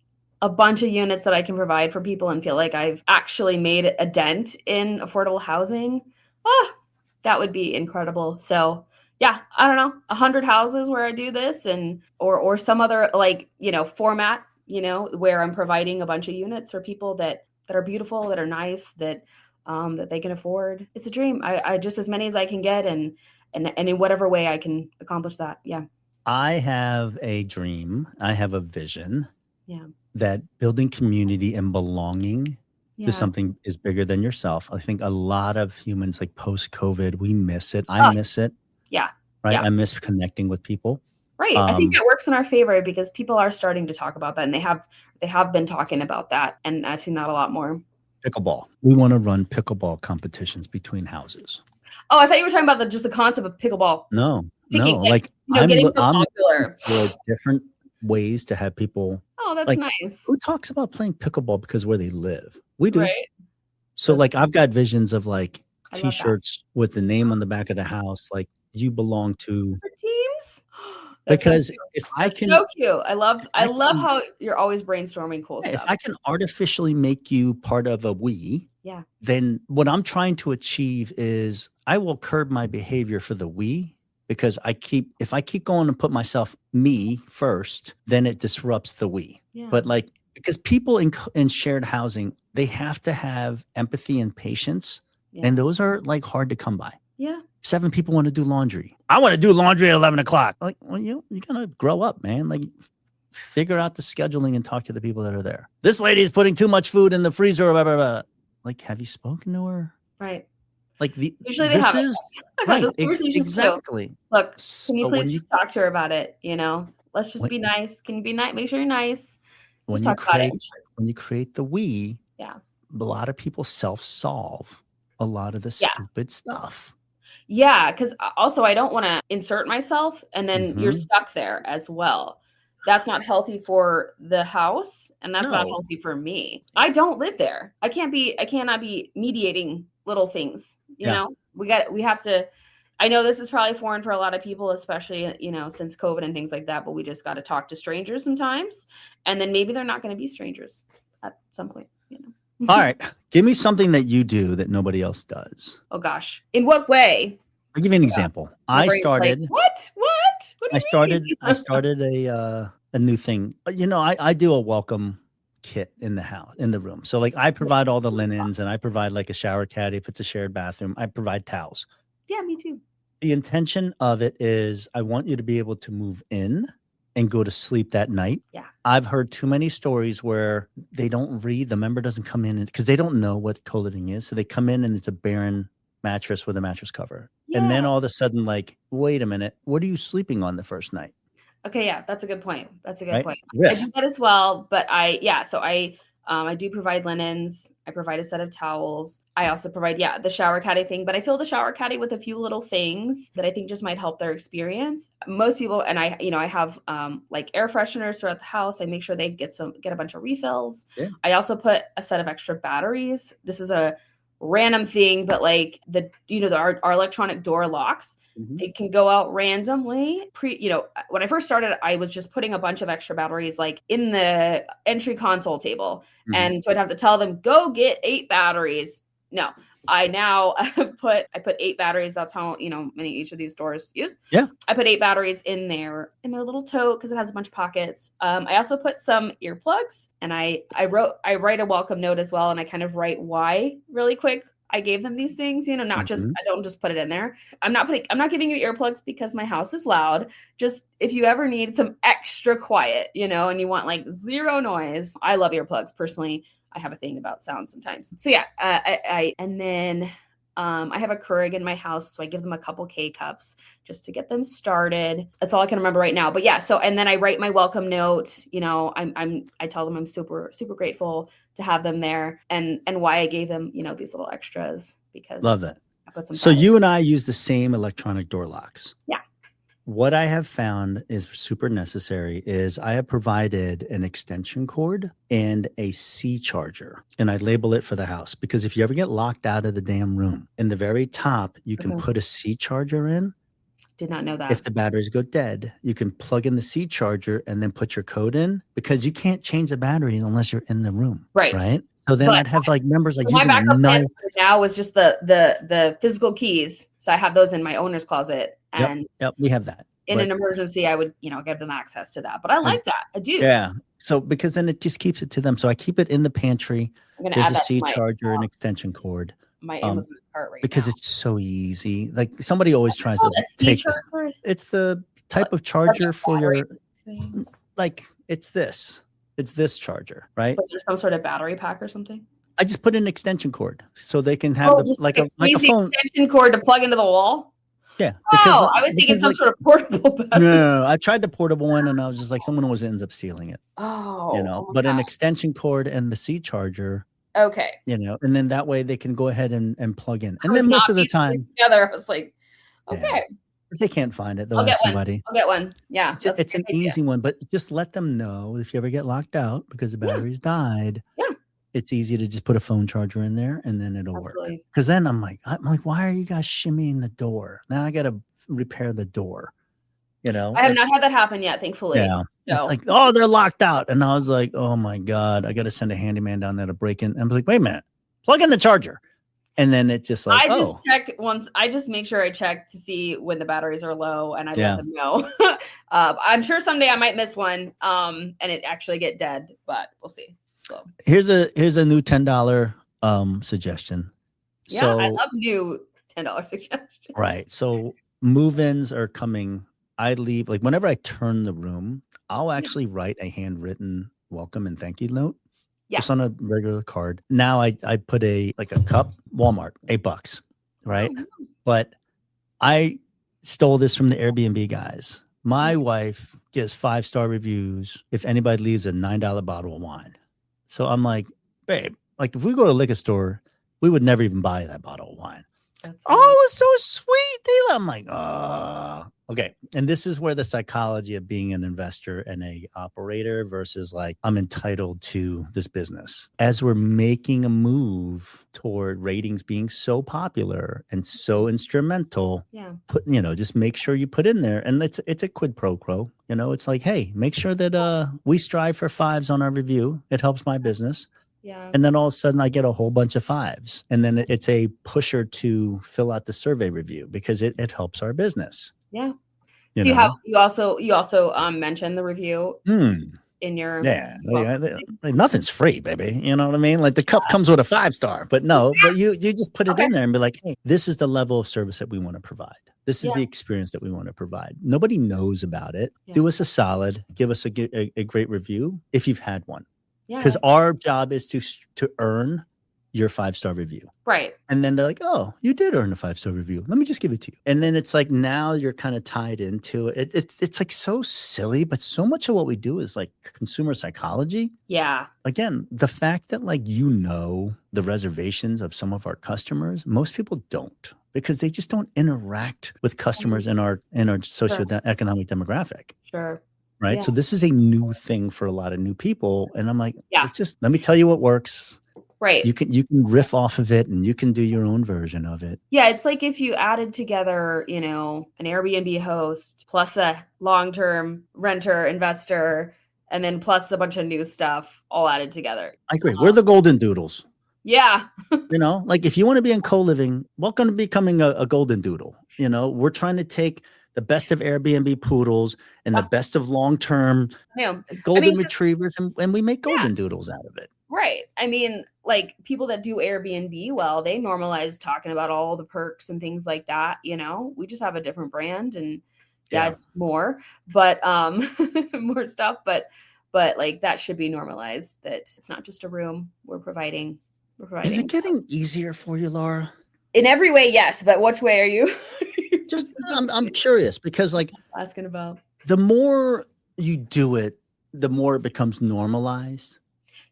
a bunch of units that I can provide for people and feel like I've actually made a dent in affordable housing. That would be incredible. So yeah, I don't know, 100 houses where I do this and, or some other like, format, where I'm providing a bunch of units for people that are beautiful, that are nice, that they can afford. It's a dream. I just as many as I can get and in whatever way I can accomplish that. Yeah. I have a dream. I have a vision. Yeah. That building community and belonging to something is bigger than yourself. I think a lot of humans, like post-COVID, we miss it. I miss it. Yeah. Right. Yeah. I miss connecting with people. Right. I think it works in our favor because people are starting to talk about that, and they have been talking about that, and I've seen that a lot more. Pickleball. We want to run pickleball competitions between houses. Oh, I thought you were talking about just the concept of pickleball. No. Like getting so popular. For different ways to have people. Oh, that's nice. Who talks about playing pickleball because where they live? We do. Right. So like I've got visions of like T-shirts with the name on the back of the house, like you belong to teams. Because so if I can, so cute. I love how you're always brainstorming cool stuff. If I can artificially make you part of a we, then what I'm trying to achieve is I will curb my behavior for the we. Because if I keep going and put me first, then it disrupts the we. Yeah. But because people in shared housing, they have to have empathy and patience. Yeah. And those are hard to come by. Yeah. 7 people want to do laundry. I want to do laundry at 11 o'clock. Well, you gotta grow up, man. Figure out the scheduling and talk to the people that are there. This lady's putting too much food in the freezer. Blah, blah, blah. Have you spoken to her? Right. Usually they have right, exactly. Too. Look, can you please just talk to her about it? Let's just be nice. Can you be nice? Make sure you're nice. Just talk about it. When you create the we, a lot of people self-solve a lot of the stupid stuff. Yeah, because also I don't want to insert myself and then you're stuck there as well. That's not healthy for the house, and that's not healthy for me. I don't live there. I cannot be mediating little things. You know, we have to. I know this is probably foreign for a lot of people, especially since COVID and things like that. But we just got to talk to strangers sometimes, and then maybe they're not going to be strangers at some point. All right, give me something that you do that nobody else does. Oh gosh, in what way? I'll give you an example. My brain's like, what? What do you mean? I started a new thing. I do a welcome kit in the house, in the room. So like I provide all the linens and I provide like a shower caddy if it's a shared bathroom. I provide towels. Yeah, me too. The intention of it is I want you to be able to move in and go to sleep that night. Yeah. I've heard too many stories where they don't read, the member doesn't come in because they don't know what co-living is. So they come in and it's a barren mattress with a mattress cover. Yeah. And then all of a sudden, like, wait a minute, what are you sleeping on the first night? Okay, yeah, that's a good point. That's a good Right? point. Yes. I do that as well, but I do provide linens. I provide a set of towels. I also provide, the shower caddy thing, but I fill the shower caddy with a few little things that I think just might help their experience. Most people, and I have like air fresheners throughout the house. I make sure they get a bunch of refills. Yeah. I also put a set of extra batteries. This is a random thing, but like our electronic door locks, it can go out randomly. When I first started, I was just putting a bunch of extra batteries like in the entry console table. And so I'd have to tell them, go get 8 batteries. No, I now put 8 batteries. That's how many each of these doors use. Yeah. I put 8 batteries in their little tote because it has a bunch of pockets. I also put some earplugs, and I write a welcome note as well, and I kind of write why really quick I gave them these things, not just, I don't just put it in there. I'm not giving you earplugs because my house is loud. Just if you ever need some extra quiet, and you want like zero noise. I love earplugs personally. I have a thing about sound sometimes. So yeah, I have a Keurig in my house, so I give them a couple K-cups just to get them started. That's all I can remember right now. But yeah, and then I write my welcome note. I tell them I'm super, super grateful to have them there, and why I gave them, these little extras, because love that. I put some. So you and I use the same electronic door locks. Yeah. What I have found is super necessary is I have provided an extension cord and a C charger, and I label it for the house, because if you ever get locked out of the damn room, in the very top, you can put a C charger in. Did not know that. If the batteries go dead, you can plug in the C charger and then put your code in, because you can't change the battery unless you're in the room. Right. So then I'd have like members like using my backup a knife. Now was just the physical keys. So I have those in my owner's closet. And yep, we have that. In an emergency, I would, give them access to that. But I like that. I do. Yeah. So because then it just keeps it to them. So I keep it in the pantry. There's a C charger and extension cord. My Amazon cart right because now. It's so easy. Like somebody always tries to take this. It's the type of charger for your thing. Like it's this charger, right? Is there some sort of battery pack or something? I just put an extension cord so they can have like a phone extension cord to plug into the wall. Yeah. I was thinking some sort of portable battery. No, I tried the portable one and I was just like, someone always ends up stealing it. But an extension cord and the C charger. Okay. And then that way they can go ahead and plug in. And then most of the time together, I was like, okay. If they can't find it, they'll ask somebody. I'll get one. Yeah. It's an easy one, but just let them know if you ever get locked out because the battery's died. Yeah. It's easy to just put a phone charger in there and then it'll work. Because then I'm like, why are you guys shimmying the door? Now I got to repair the door. I have not had that happen yet, thankfully. Yeah. So. It's like, they're locked out. And I was like, oh my God, I got to send a handyman down there to break in. And I'm like, wait a minute, plug in the charger. And then it just like, check once. I just make sure I check to see when the batteries are low and I let them know. I'm sure someday I might miss one and it actually get dead, but we'll see. So here's a new $10 suggestion. Yeah, so, I love new $10 suggestions. Right. So move-ins are coming. I leave, like whenever I turn the room, I'll actually write a handwritten welcome and thank you note. Yeah. Just on a regular card. Now I put a cup, Walmart, $8, right? Oh, but I stole this from the Airbnb guys. My wife gives 5-star reviews if anybody leaves a $9 bottle of wine. So I'm like, babe, like if we go to a liquor store, we would never even buy that bottle of wine. It was so sweet. I'm like, okay. And this is where the psychology of being an investor and a operator versus like, I'm entitled to this business. As we're making a move toward ratings being so popular and so instrumental, just make sure you put in there. And it's a quid pro quo. It's like, hey, make sure that we strive for 5s on our review. It helps my business. Yeah. And then all of a sudden I get a whole bunch of 5s. And then it's a pusher to fill out the survey review because it helps our business. Yeah. You So know? you also mentioned the review in your Yeah. welcome. Like, nothing's free, baby. You know what I mean? Like the cup comes with a 5-star, but no, but you just put it Okay. in there and be like, hey, this is the level of service that we want to provide. This is Yeah. the experience that we want to provide. Nobody knows about it. Yeah. Do us a solid, give us a great review if you've had one. Because Yeah. our job is to earn your 5-star review. Right. And then they're like, oh, you did earn a 5-star review. Let me just give it to you. And then it's like now you're kind of tied into it. It's like so silly, but so much of what we do is like consumer psychology. Yeah. Again, the fact that like the reservations of some of our customers, most people don't because they just don't interact with customers in our socioeconomic demographic. Sure. Right. Yeah. So this is a new thing for a lot of new people. And I'm like, Yeah. let me tell you what works. Right. You can riff off of it and you can do your own version of it. Yeah, it's like if you added together, you know, an Airbnb host plus a long-term renter investor and then plus a bunch of new stuff all added together. I agree. We're the golden doodles. Yeah. You know, like if you want to be in co-living, welcome to becoming a golden doodle. You know, we're trying to take the best of Airbnb poodles and the best of long-term golden retrievers and we make golden doodles out of it. Right. I mean, like people that do Airbnb well, they normalize talking about all the perks and things like that. You know, we just have a different brand and it's more, but more stuff. But like that should be normalized. That it's not just a room we're providing. Is it getting easier for you, Laura? In every way, yes. But which way are you? Just I'm curious because like asking about the more you do it, the more it becomes normalized.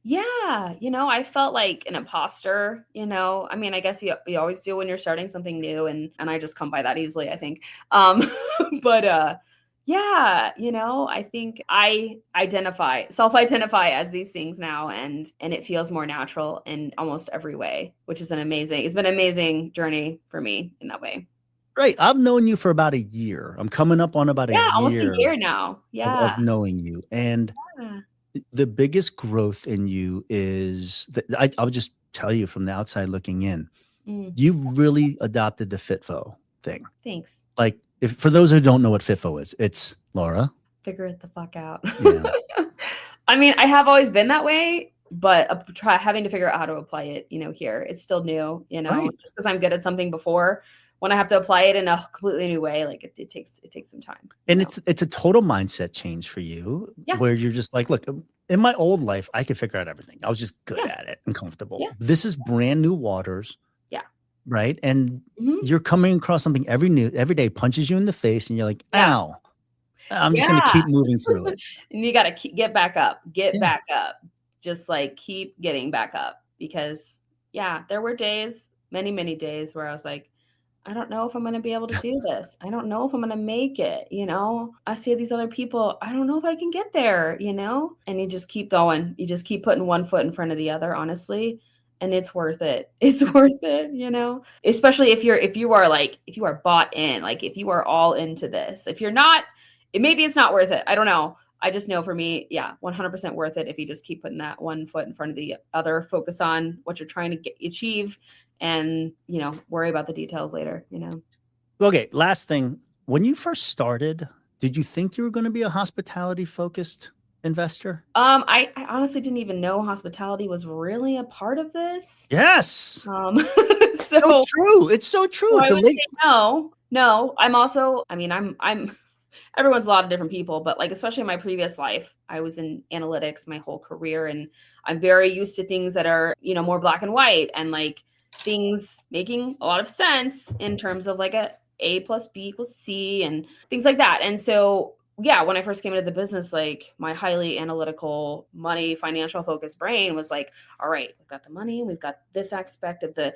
Yeah, you know, I felt like an imposter, you know. I mean, I guess you always do when you're starting something new and I just come by that easily, I think. But yeah, you know, I think I self-identify as these things now and it feels more natural in almost every way, which is it's been an amazing journey for me in that way. Right. I've known you for about a year. I'm coming up on about a year. Almost a year now. Yeah. Of knowing you. And the biggest growth in you is that I'll just tell you from the outside looking in, you've really adopted the FITFO thing. Thanks. Like if for those who don't know what FITFO is, it's Laura. Figure it the fuck out. Yeah. I mean, I have always been that way, but having to figure out how to apply it, you know, here, it's still new, you know, just because I'm good at something before. When I have to apply it in a completely new way, like it takes some time. And it's a total mindset change for you where you're just like, look, in my old life, I could figure out everything. I was just good at it and comfortable. Yeah. This is brand new waters. Yeah. Right. And you're coming across something every day punches you in the face and you're like, ow, I'm just going to keep moving through it. And you got to get back up, back up, just like keep getting back up because there were days, many, many days where I was like, I don't know if I'm going to be able to do this. I don't know if I'm going to make it. You know, I see these other people. I don't know if I can get there, you know, and you just keep going. You just keep putting one foot in front of the other, honestly. And it's worth it. It's worth it, you know, especially if you are bought in, like if you are all into this, if you're not, maybe it's not worth it. I don't know. I just know for me, 100% worth it. If you just keep putting that one foot in front of the other, focus on what you're trying to achieve. And, you know, worry about the details later, you know. Okay. Last thing. When you first started, did you think you were going to be a hospitality focused investor? I honestly didn't even know hospitality was really a part of this. Yes. So true. It's so true. So no. I'm also, I mean, I'm everyone's a lot of different people, but like, especially in my previous life, I was in analytics my whole career. And I'm very used to things that are, you know, more black and white and like, things making a lot of sense in terms of like A plus B equals C and things like that. And so, when I first came into the business, like my highly analytical financial focused brain was like, all right, we've got the money, we've got this aspect of the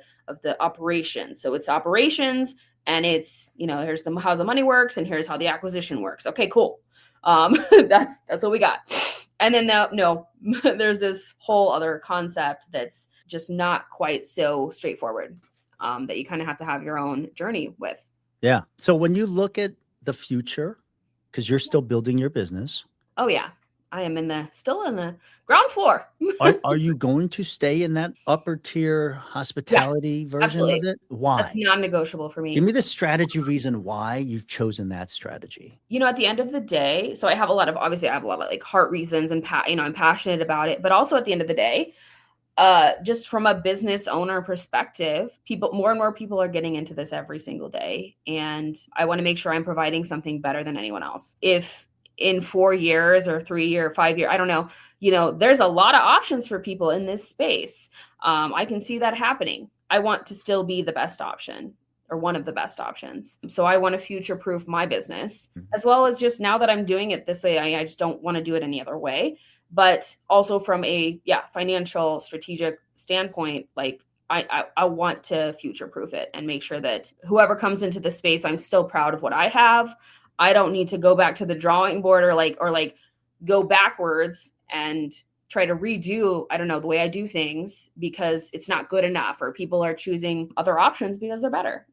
operation. So it's operations and it's, you know, here's how the money works and here's how the acquisition works. Okay, cool. That's what we got. And then there's this whole other concept that's just not quite so straightforward, that you kind of have to have your own journey with. Yeah. So when you look at the future, because you're still building your business. Oh yeah. I am still in the ground floor. Are you going to stay in that upper tier Yeah, hospitality version of absolutely. it? That's Why? non-negotiable for Give me. me the strategy reason why you've chosen that strategy. At the end of the day, so I have a lot of obviously I have a lot of like heart reasons and I'm passionate about it, but also at the end of the day, just from a business owner perspective, more and more people are getting into this every single day. And I want to make sure I'm providing something better than anyone else. If in 4 years or 3 year, 5 year, I don't know, there's a lot of options for people in this space. I can see that happening. I want to still be the best option or one of the best options. So I want to future proof my business as well as just now that I'm doing it this way. I just don't want to do it any other way. But also from a financial strategic standpoint, like I want to future proof it and make sure that whoever comes into the space, I'm still proud of what I have. I don't need to go back to the drawing board or go backwards and try to redo, I don't know, the way I do things because it's not good enough or people are choosing other options because they're better,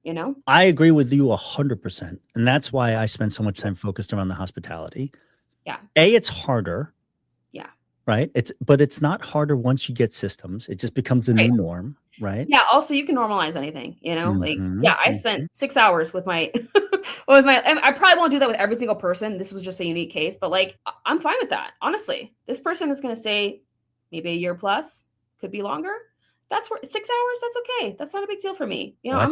I agree with you 100%. And that's why I spend so much time focused around the hospitality. Yeah. It's harder. Yeah. Right. But it's not harder once you get systems. It just becomes a new norm. Right. Yeah. Also, you can normalize anything, Mm-hmm, I spent 6 hours with my, I probably won't do that with every single person. This was just a unique case, but like, I'm fine with that. Honestly, this person is going to stay maybe a year plus, could be longer. That's where 6 hours. That's okay. That's not a big deal for me. I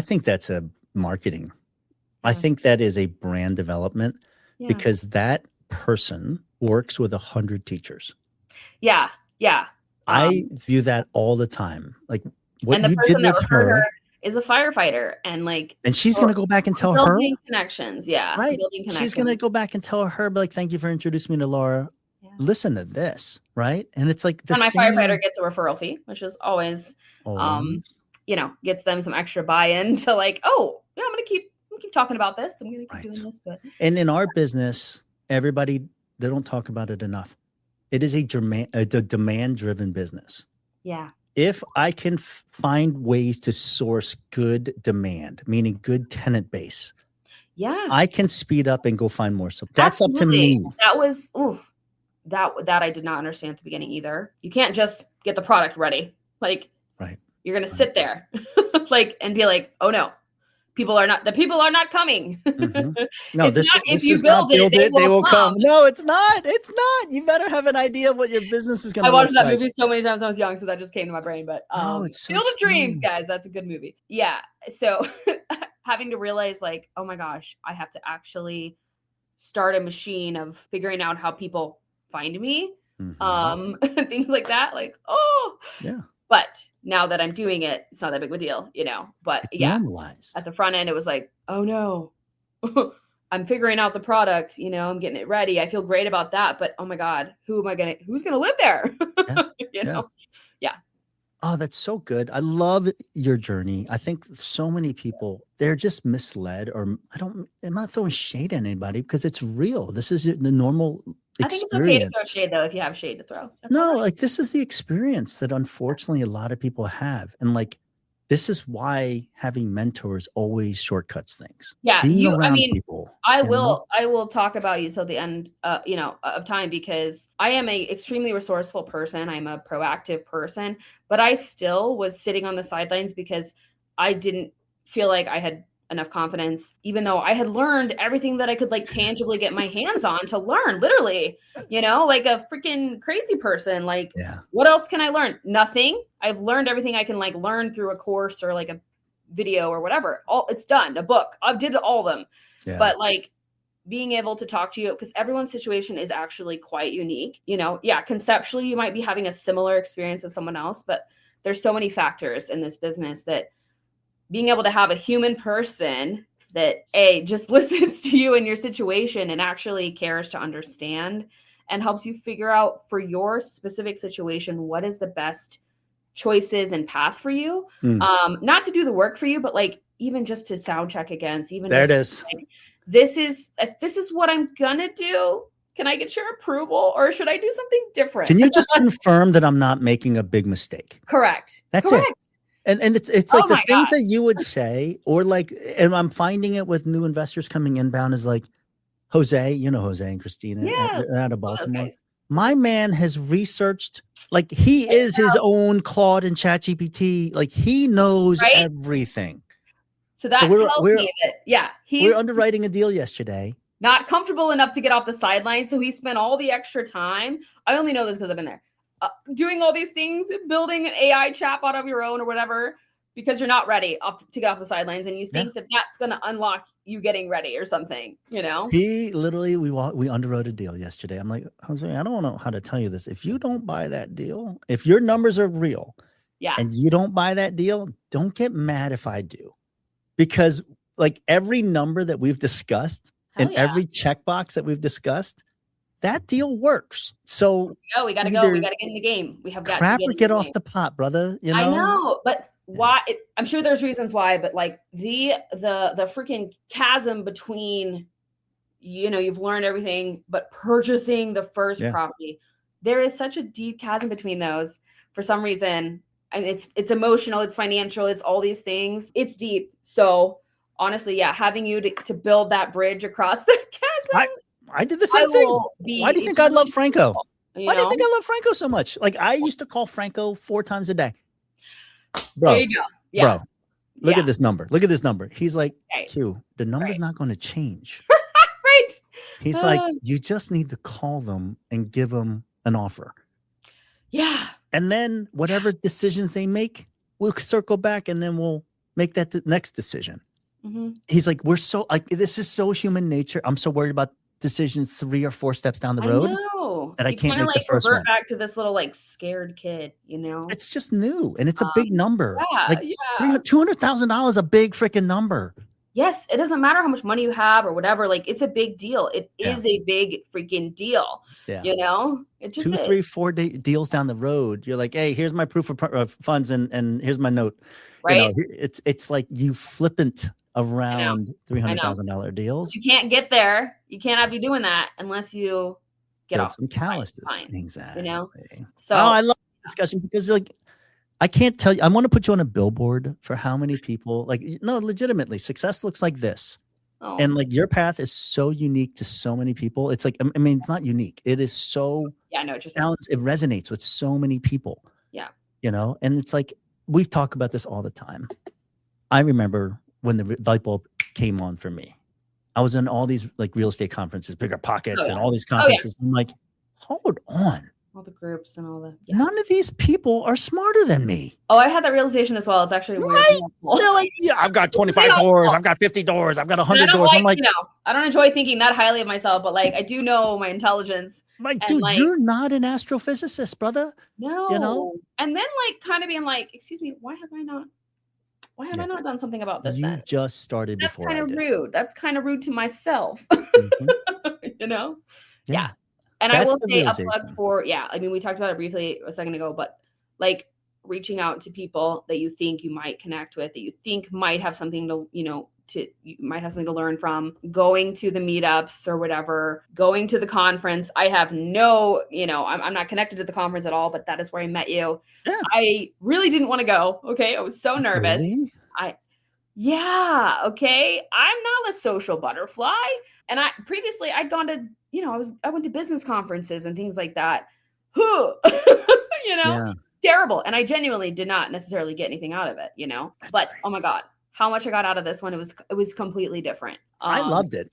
think that's a marketing. Yeah. I think that is a brand development because that person works with 100 teachers. Yeah. Yeah. I view that all the time. Like what and the you person did that with referred her is a firefighter and she's going to go back and tell her building connections. Yeah. Right. Building connections. She's going to go back and tell her, like, thank you for introducing me to Laura. Yeah. Listen to this. Right. And it's like and my firefighter gets a referral fee, which is always. Gets them some extra buy-in to like, oh yeah, I'm gonna keep talking about this. I'm gonna keep doing this. But in our business, everybody, they don't talk about it enough. It is a demand-driven business. Yeah. If I can find ways to source good demand, meaning good tenant base, I can speed up and go find more stuff. That's up to me. That was that I did not understand at the beginning either. You can't just get the product ready. Like you're gonna sit there and be like, oh no, the people are not coming. Mm-hmm. No, this is not build it, they will come. No, it's not. It's not. You better have an idea of what your business is gonna. I watched that movie so many times when I was young, so that just came to my brain. But it's so Field of Dreams, guys, that's a good movie. Yeah. So having to realize like, oh my gosh, I have to actually start a machine of figuring out how people find me, things like that. Like, oh yeah. But now that I'm doing it, it's not that big of a deal, But it's normalized. At the front end, it was like, oh no, I'm figuring out the product, I'm getting it ready. I feel great about that. But oh my God, who's gonna live there? Yeah. Oh, that's so good. I love your journey. I think so many people, they're just misled I'm not throwing shade at anybody because it's real. This is the normal experience. I think it's okay to throw shade though, if you have shade to throw. This is the experience that unfortunately a lot of people have. And like, this is why having mentors always shortcuts things. Yeah. People, I will talk about you till the end, of time because I am a extremely resourceful person. I'm a proactive person, but I still was sitting on the sidelines because I didn't feel like I had enough confidence, even though I had learned everything that I could like tangibly get my hands on to learn, literally, like a freaking crazy person. Like, what else can I learn? Nothing. I've learned everything I can like learn through a course or like a video or whatever. It's done. A book. I've did all of them. Yeah. But like being able to talk to you, because everyone's situation is actually quite unique. Conceptually, you might be having a similar experience as someone else, but there's so many factors in this business that being able to have a human person that just listens to you and your situation and actually cares to understand and helps you figure out for your specific situation, what is the best choices and path for you. Not to do the work for you, but like, even just to sound check against, even there it is. Like, this is what I'm gonna do. Can I get your approval or should I do something different? Can you just confirm that I'm not making a big mistake? Correct. That's it. And it's like the things that you would say, or like, and I'm finding it with new investors coming inbound is like, Jose, you know Jose and Christina Yeah. out of Love those Baltimore. guys. My man has researched, like he is his own Claude and ChatGPT. Like he knows Right? everything. So that tells we're me that, yeah, we're he's underwriting a deal yesterday. not comfortable enough to get off the sidelines. So he spent all the extra time. I only know this because I've been there. Doing all these things, building an AI chatbot of your own or whatever, because you're not ready to get off the sidelines, and you think that that's going to unlock you getting ready or something, you know? He literally, we underwrote a deal yesterday. I'm like, Jose, I don't know how to tell you this. If you don't buy that deal, if your numbers are real, and you don't buy that deal, don't get mad if I do, because like every number that we've discussed and every checkbox that we've discussed, that deal works. So we gotta go. We gotta get in the game. We have got crap to get or get off the pot, brother. You know? I know, but why? I'm sure there's reasons why, but like the freaking chasm between, you know, you've learned everything, but purchasing the first property, there is such a deep chasm between those. For some reason, I mean, it's emotional, it's financial, it's all these things. It's deep. So honestly, having you to build that bridge across the chasm. I did the same thing. Why do you think I love Franco? Why do you think I love Franco so much? Like I used to call Franco 4 times a day. Bro, there you go. Yeah. Bro, look at this number. Look at this number. He's like, right. Q, the number's not going to change. Right. He's like, you just need to call them and give them an offer. Yeah. And then whatever decisions they make, we'll circle back and then we'll make that the next decision. Mm-hmm. He's like, we're so like, this is so human nature. I'm so worried about decisions 3 or 4 steps down the road that I can't make the first one. Back to this little like scared kid, you know. It's just new and it's a big number. Yeah, like $200,000, a big freaking number. Yes, it doesn't matter how much money you have or whatever. Like it's a big deal. It is a big freaking deal. Yeah. You know, it just 2, 3, 4 deals down the road. You're like, hey, here's my proof of funds and here's my note. Right. You know, it's like you flippant around $300,000 deals. You can't get there. You cannot be doing that unless you get off some calluses. Exactly. You know. So I love this discussion because like I can't tell you. I want to put you on a billboard for how many people like no, legitimately, success looks like this. Oh. And like your path is so unique to so many people. It's like, I mean, it's not unique. It is so it resonates with so many people. Yeah. You know, and it's like we talk about this all the time. I remember when the light bulb came on for me. I was in all these like real estate conferences, Bigger Pockets, and all these conferences. I'm like, hold on. All the groups and all the none of these people are smarter than me. Oh, I had that realization as well. It's actually right. They're like, I've got 25 doors, I've got 50 doors, I've got 100 doors. I'm like, you know, I don't enjoy thinking that highly of myself, but like I do know my intelligence. Like, dude, you're not an astrophysicist, brother. No. You know? And then like kind of being like, excuse me, why have I not done something about this? You just started That's before. That's kind of rude. That's kind of rude to myself. Mm-hmm. You know? Yeah. And that's I will say a plug for, I mean, we talked about it briefly a second ago, but like reaching out to people that you think you might connect with, that you think might have something to, you might have something to learn from, going to the meetups or whatever, going to the conference. I have no, I'm not connected to the conference at all, but that is where I met you. Yeah. I really didn't want to go. Okay. I was so nervous. Really? Okay. I'm not a social butterfly. And I'd gone to, I went to business conferences and things like that. Terrible. And I genuinely did not necessarily get anything out of it, but oh my God, how much I got out of this one. It was completely different. I loved it.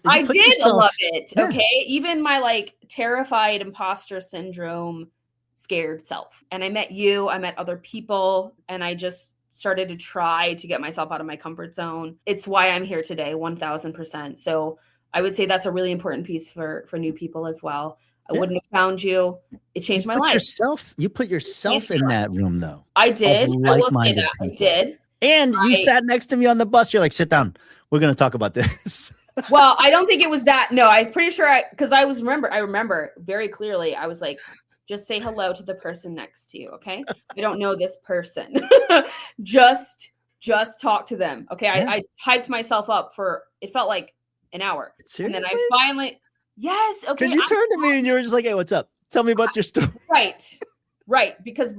I did love it. Yeah. Okay. Even my like terrified imposter syndrome, scared self. And I met you, I met other people, and I just started to try to get myself out of my comfort zone. It's why I'm here today, 1000%. So I would say that's a really important piece for new people as well. I wouldn't have found you. It changed my life. You put yourself in that room though. I did. I will say that. I did. And you sat next to me on the bus. You're like, sit down. We're going to talk about this. Well, I don't think it was that. No, I'm pretty sure because I remember very clearly. I was like, just say hello to the person next to you. Okay. I don't know this person. just talk to them. Okay. Yeah. I hyped myself up for, it felt like an hour. Seriously? And then I finally, yes. Okay. Because you turned to me and you were just like, hey, what's up? Tell me about your story. Right. Right, because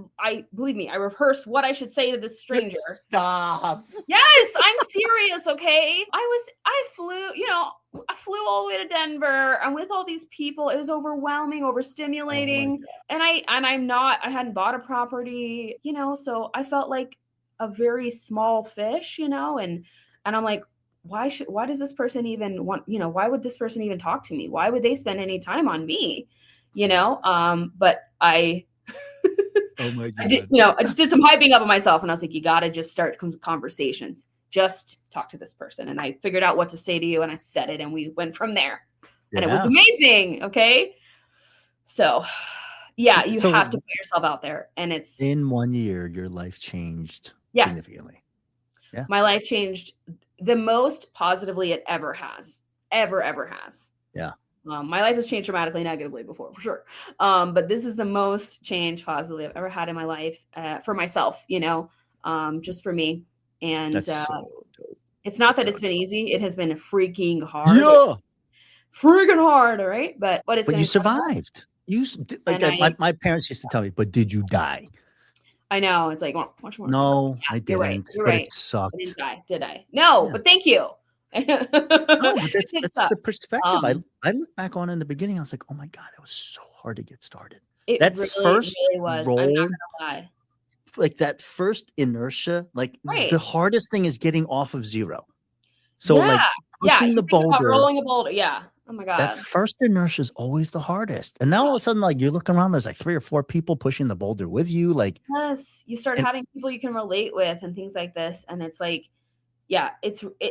believe me, I rehearsed what I should say to this stranger. Stop. Yes, I'm serious, okay? I flew all the way to Denver. I'm with all these people. It was overwhelming, overstimulating. And I hadn't bought a property, so I felt like a very small fish, and I'm like, why does this person even want, why would this person even talk to me? Why would they spend any time on me? But Oh my God. I just did some hyping up of myself, and I was like, you got to just start conversations. Just talk to this person. And I figured out what to say to you, and I said it, and we went from there. Yeah. And it was amazing. Okay. So yeah, you have to put yourself out there, and it's in 1 year, your life changed significantly. Yeah. My life changed the most positively it ever has. Ever has. Yeah. My life has changed dramatically negatively before, for sure. But this is the most change positively I've ever had in my life for myself, just for me. And it's not that it's been easy. It has been freaking hard. Yeah. Freaking hard. All right. But you survived. My parents used to tell me, but did you die? I know. It's like, well, much more. No, I didn't. You're right. It sucked. I didn't die, did I? No, but thank you. No, but that's the perspective. I look back on in the beginning. I was like, oh my God, it was so hard to get started. That really was. Roll, I'm not gonna lie. Like that first inertia, like the hardest thing is getting off of zero. So like pushing the boulder, rolling a boulder. Yeah. Oh my God. That first inertia is always the hardest. And now all of a sudden, like you're looking around, there's like 3 or 4 people pushing the boulder with you. Like, yes, you start having people you can relate with and things like this. And it's like, yeah,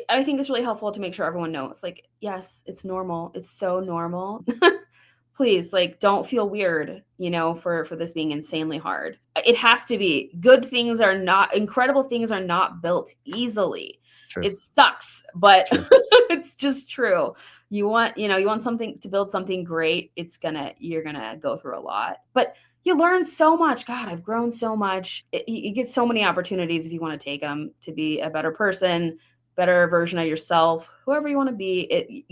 I think it's really helpful to make sure everyone knows, like, yes, it's normal. It's so normal. Please, like, don't feel weird, for this being insanely hard. It has to be. Incredible things are not built easily. True. It sucks, but it's just true. You want something to build something great. You're gonna go through a lot, but you learn so much. God, I've grown so much. You get so many opportunities if you want to take them to be a better person, better version of yourself, whoever you want to be.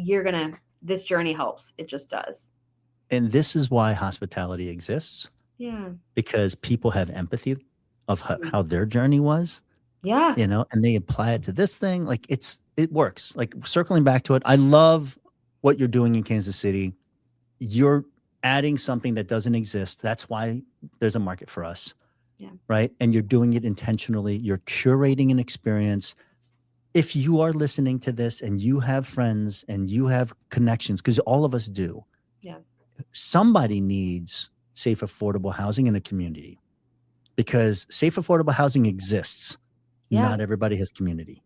This journey helps. It just does. And this is why hospitality exists. Yeah. Because people have empathy of how their journey was. Yeah. And they apply it to this thing. Like it works. Like circling back to it, I love what you're doing in Kansas City. You're adding something that doesn't exist. That's why there's a market for us. Yeah. Right. And you're doing it intentionally. You're curating an experience. If you are listening to this and you have friends and you have connections, because all of us do. Yeah. Somebody needs safe, affordable housing in a community, because safe, affordable housing exists. Yeah. Not everybody has community.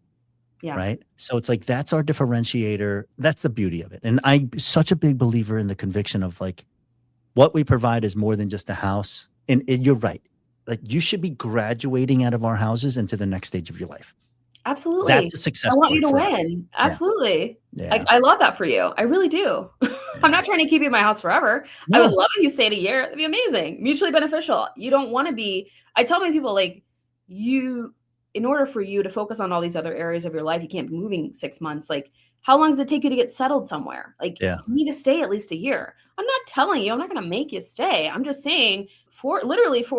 Yeah. Right. So it's like, that's our differentiator. That's the beauty of it. And I'm such a big believer in the conviction of like, what we provide is more than just a house. And you're right. Like you should be graduating out of our houses into the next stage of your life. Absolutely. That's a success. I want you to win. Absolutely. Yeah. I love that for you. I really do. Yeah. I'm not trying to keep you in my house forever. No. I would love if you stayed a year. That'd be amazing. Mutually beneficial. You don't want to be, I tell my people, like, in order for you to focus on all these other areas of your life, you can't be moving 6 months. Like, how long does it take you to get settled somewhere? Like, you need to stay at least a year. I'm not telling you, I'm not going to make you stay. I'm just saying for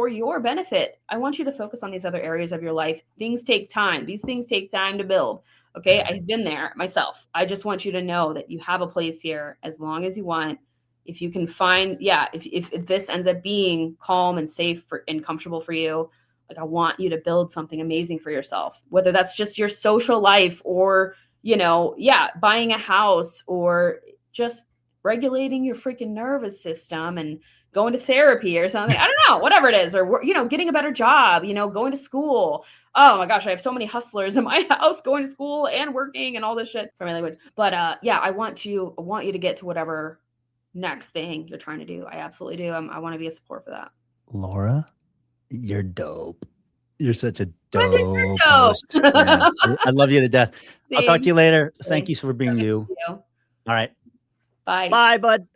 your benefit, I want you to focus on these other areas of your life. Things take time. These things take time to build. Okay. I've been there myself. I just want you to know that you have a place here as long as you want. If you can find, if this ends up being calm and safe and comfortable for you, like I want you to build something amazing for yourself, whether that's just your social life or, buying a house or just regulating your freaking nervous system and going to therapy or something. I don't know, whatever it is, or, getting a better job, going to school. Oh my gosh, I have so many hustlers in my house going to school and working and all this shit. Sorry, my language. But I want you to get to whatever next thing you're trying to do. I absolutely do. I want to be a support for that. Laura, you're dope. You're such a dope host. Yeah. I love you to death. I'll talk to you later. Thank you for being you. All right. Bye. Bye, bud.